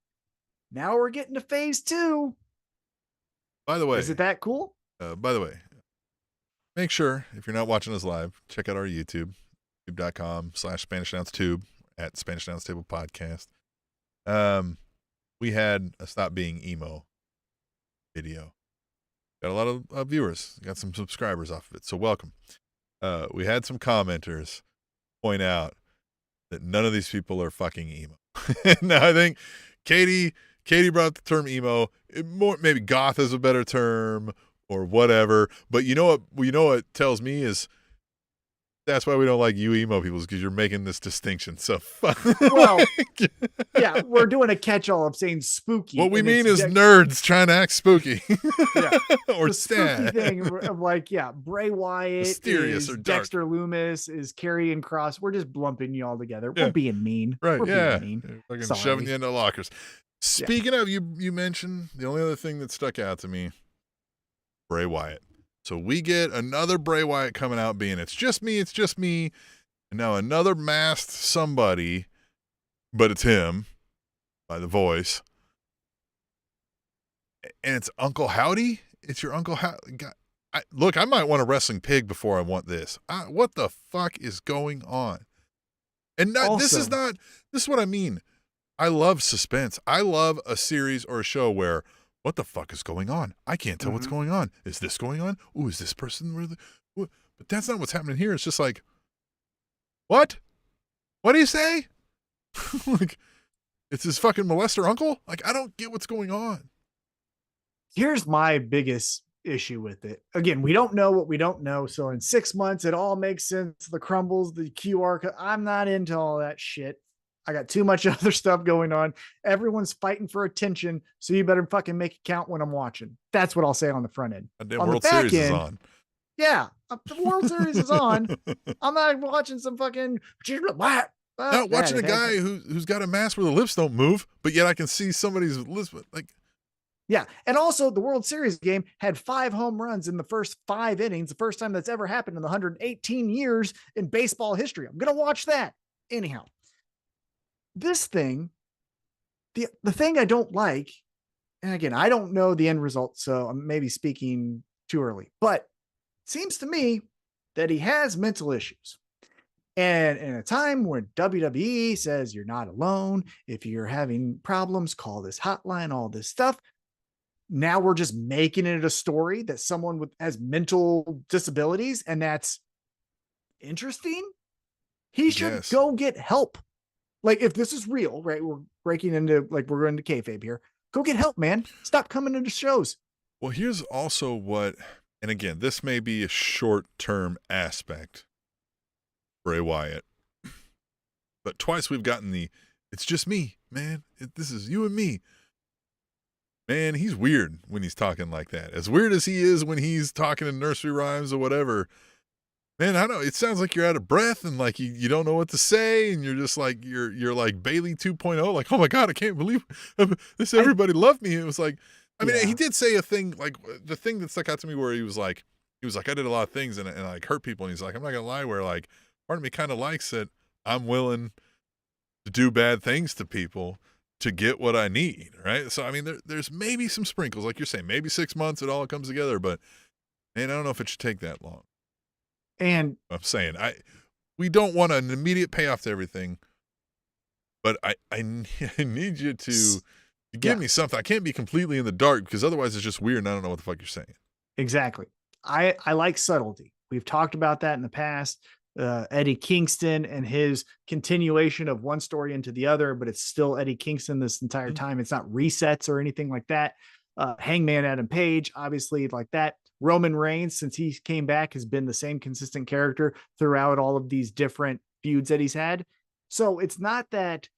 C: Now we're getting to phase 2.
B: By the way,
C: Is it that cool?
B: Make sure if you're not watching us live, check out our YouTube, youtube.com/SpanishAnnounceTube at Spanish Announce Table Podcast. We had a Stop Being Emo video. Got a lot of viewers, got some subscribers off of it, so welcome. We had some commenters point out that none of these people are fucking emo. Now I think Katie brought up the term emo. Maybe goth is a better term or whatever. But you know what it tells me is that's why we don't like you emo people, is because you're making this distinction. So
C: well, yeah, we're doing a catch-all of saying spooky.
B: What we mean is nerds trying to act spooky.
C: Yeah.
B: Or
C: the spooky thing of like, yeah, Bray Wyatt,
B: mysterious or dark.
C: Dexter Loomis, is Karrion Kross. We're just lumping you all together.
B: Yeah.
C: We're being mean.
B: Right,
C: we're
B: yeah.
C: Being mean.
B: Fucking shoving you into lockers. Speaking of, you mentioned the only other thing that stuck out to me, Bray Wyatt. So we get another Bray Wyatt coming out being, it's just me. And now another masked somebody, but it's him by the voice. And it's Uncle Howdy. It's your Uncle Howdy. Look, I might want a wrestling pig before I want this. What the fuck is going on? And this is what I mean. I love suspense. I love a series or a show where, what the fuck is going on? I can't tell what's going on. Is this going on? Ooh, is this person really? Ooh. But that's not what's happening here. It's just like, what? What do you say? Like, it's his fucking molester uncle? Like, I don't get what's going on.
C: Here's my biggest issue with it. Again, we don't know what we don't know. So in 6 months, it all makes sense. The crumbles, the QR code. I'm not into all that shit. I got too much other stuff going on. Everyone's fighting for attention, so you better fucking make it count when I'm watching. That's what I'll say on the front end.
B: The World Series is on.
C: Yeah, the World Series is on. I'm not watching some fucking.
B: Not watching a guy who's got a mask where the lips don't move, but yet I can see somebody's lips. Like,
C: yeah, and also the World Series game had 5 home runs in the first 5 innings. The first time that's ever happened in the 118 years in baseball history. I'm gonna watch that anyhow. This thing, the thing I don't like, and again, I don't know the end result, so I'm maybe speaking too early, but it seems to me that he has mental issues. And in a time when WWE says you're not alone, if you're having problems, call this hotline, all this stuff. Now we're just making it a story that someone has mental disabilities, and that's interesting. He should go get help. Like, if this is real, right? We're breaking into, like, we're going to kayfabe here. Go get help, man. Stop coming into shows.
B: Well, here's also what, and again, this may be a short-term aspect, Bray Wyatt, but twice we've gotten it's just me, man. This is you and me. Man, he's weird when he's talking like that. As weird as he is when he's talking in nursery rhymes or whatever. Man, I know it sounds like you're out of breath and like you don't know what to say, and you're just like you're like Bailey 2.0, like, oh my God, I can't believe this. Everybody loved me. It was like, I mean, he did say a thing, like the thing that stuck out to me where he was like, I did a lot of things and I like hurt people, and he's like, I'm not gonna lie, where like part of me kind of likes that I'm willing to do bad things to people to get what I need, right? So I mean, there's maybe some sprinkles, like you're saying, maybe 6 months it all comes together, but man, I don't know if it should take that long.
C: And
B: I'm saying we don't want an immediate payoff to everything, but I need you to give me something. I can't be completely in the dark, because otherwise it's just weird and I don't know what the fuck you're saying.
C: Exactly. I like subtlety. We've talked about that in the past. Eddie Kingston and his continuation of one story into the other, but it's still Eddie Kingston this entire time. It's not resets or anything like that. Hangman Adam Page, obviously, like that. Roman Reigns, since he came back, has been the same consistent character throughout all of these different feuds that he's had. So it's not that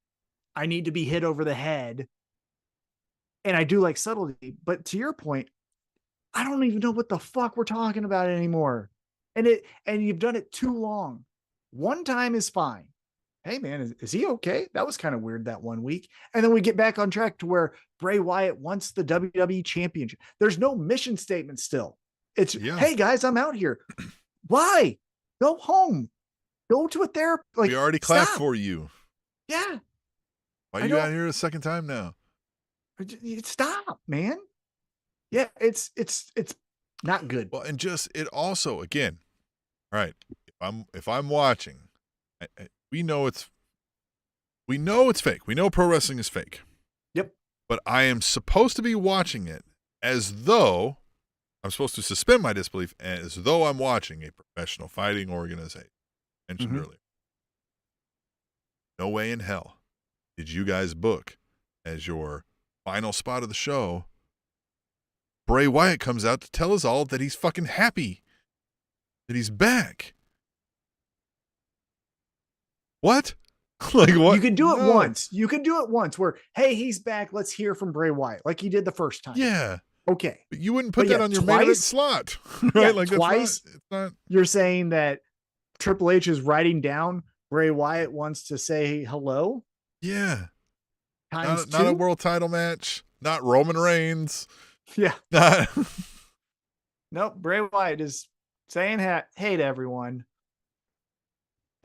C: I need to be hit over the head. And I do like subtlety, but to your point, I don't even know what the fuck we're talking about anymore. And you've done it too long. One time is fine. Hey man, is he okay? That was kind of weird that one week. And then we get back on track to where Bray Wyatt wants the WWE championship. There's no mission statement still. It's, hey guys, I'm out here. Why? Go home. Go to a therapist. Like,
B: we already clapped for you.
C: Yeah.
B: Why
C: I
B: you
C: don't-
B: out here a second time now?
C: Stop, man. Yeah, it's not good.
B: Well, and just it also again, all right. If I'm watching, we know it's fake. We know pro wrestling is fake.
C: Yep.
B: But I am supposed to be watching it as though I'm supposed to suspend my disbelief as though I'm watching a professional fighting organization. Mentioned earlier. No way in hell did you guys book as your final spot of the show. Bray Wyatt comes out to tell us all that he's fucking happy that he's back. What? Like what?
C: You could do it once. You could do it once where, hey, he's back. Let's hear from Bray Wyatt, like you did the first time.
B: Yeah.
C: Okay.
B: But you wouldn't put
C: But
B: that
C: yeah,
B: on your main event slot, right?
C: Yeah,
B: like
C: twice.
B: It's not.
C: You're saying that Triple H is writing down Bray Wyatt wants to say hello.
B: Yeah.
C: Times
B: Not a
C: two?
B: world title match. Not Roman Reigns.
C: Yeah.
B: Not.
C: Nope. Bray Wyatt is saying hey to everyone.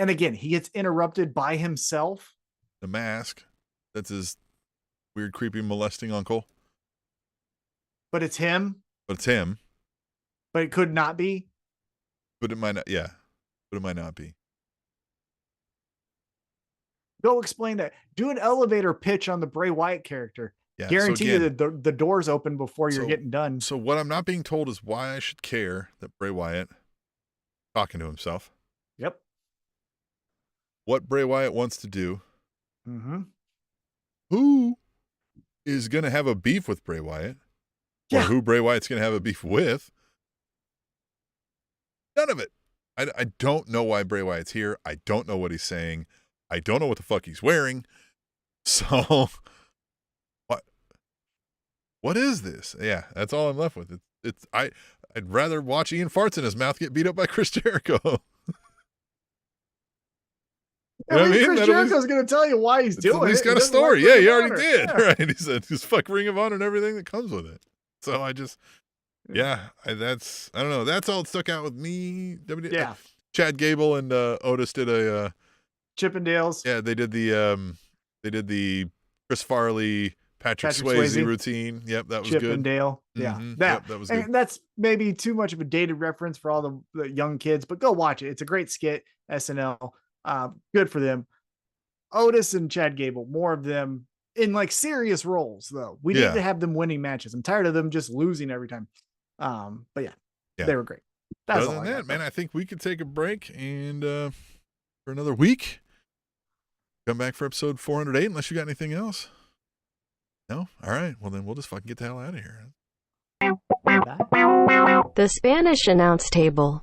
C: And again, he gets interrupted by himself.
B: The Mask. That's his weird, creepy, molesting uncle.
C: But it's him.
B: But it's him.
C: But it could not be.
B: But it might not. Yeah. But it might not be.
C: Go explain that. Do an elevator pitch on the Bray Wyatt character.
B: Yeah.
C: Guarantee
B: so again,
C: you that the doors open before you're getting done.
B: So what I'm not being told is why I should care that Bray Wyatt talking to himself.
C: Yep.
B: What Bray Wyatt wants to do.
C: Mm-hmm.
B: Who is going to have a beef with Bray Wyatt? Or who Bray Wyatt's going to have a beef with? None of it. I don't know why Bray Wyatt's here. I don't know what he's saying. I don't know what the fuck he's wearing. So, what is this? Yeah, that's all I'm left with. I'd rather watch Ian Farts in his mouth get beat up by Chris Jericho.
C: You know what I mean? Chris Jericho's going to tell you why he's doing it.
B: He's got a story. Yeah, he already did. Yeah. Right. He said, just fuck Ring of Honor and everything that comes with it. So I just, I don't know. That's all that stuck out with me.
C: Yeah.
B: Chad Gable and Otis did a
C: Chippendales.
B: Yeah, they did the Chris Farley, Patrick Swayze routine. Yep, that was
C: Chippendale.
B: good.
C: Yeah,
B: Mm-hmm.
C: that
B: was good.
C: And that's maybe too much of a dated reference for all the young kids, but go watch it. It's a great skit. SNL. Good for them. Otis and Chad Gable, more of them in like serious roles, though. We need to have them winning matches. I'm tired of them just losing every time. But yeah, they were great. That's
B: Other than that, man, I think we could take a break and for another week. Come back for episode 408 unless you got anything else. No? All right. Well, then we'll just fucking get the hell out of here.
A: The Spanish announce table.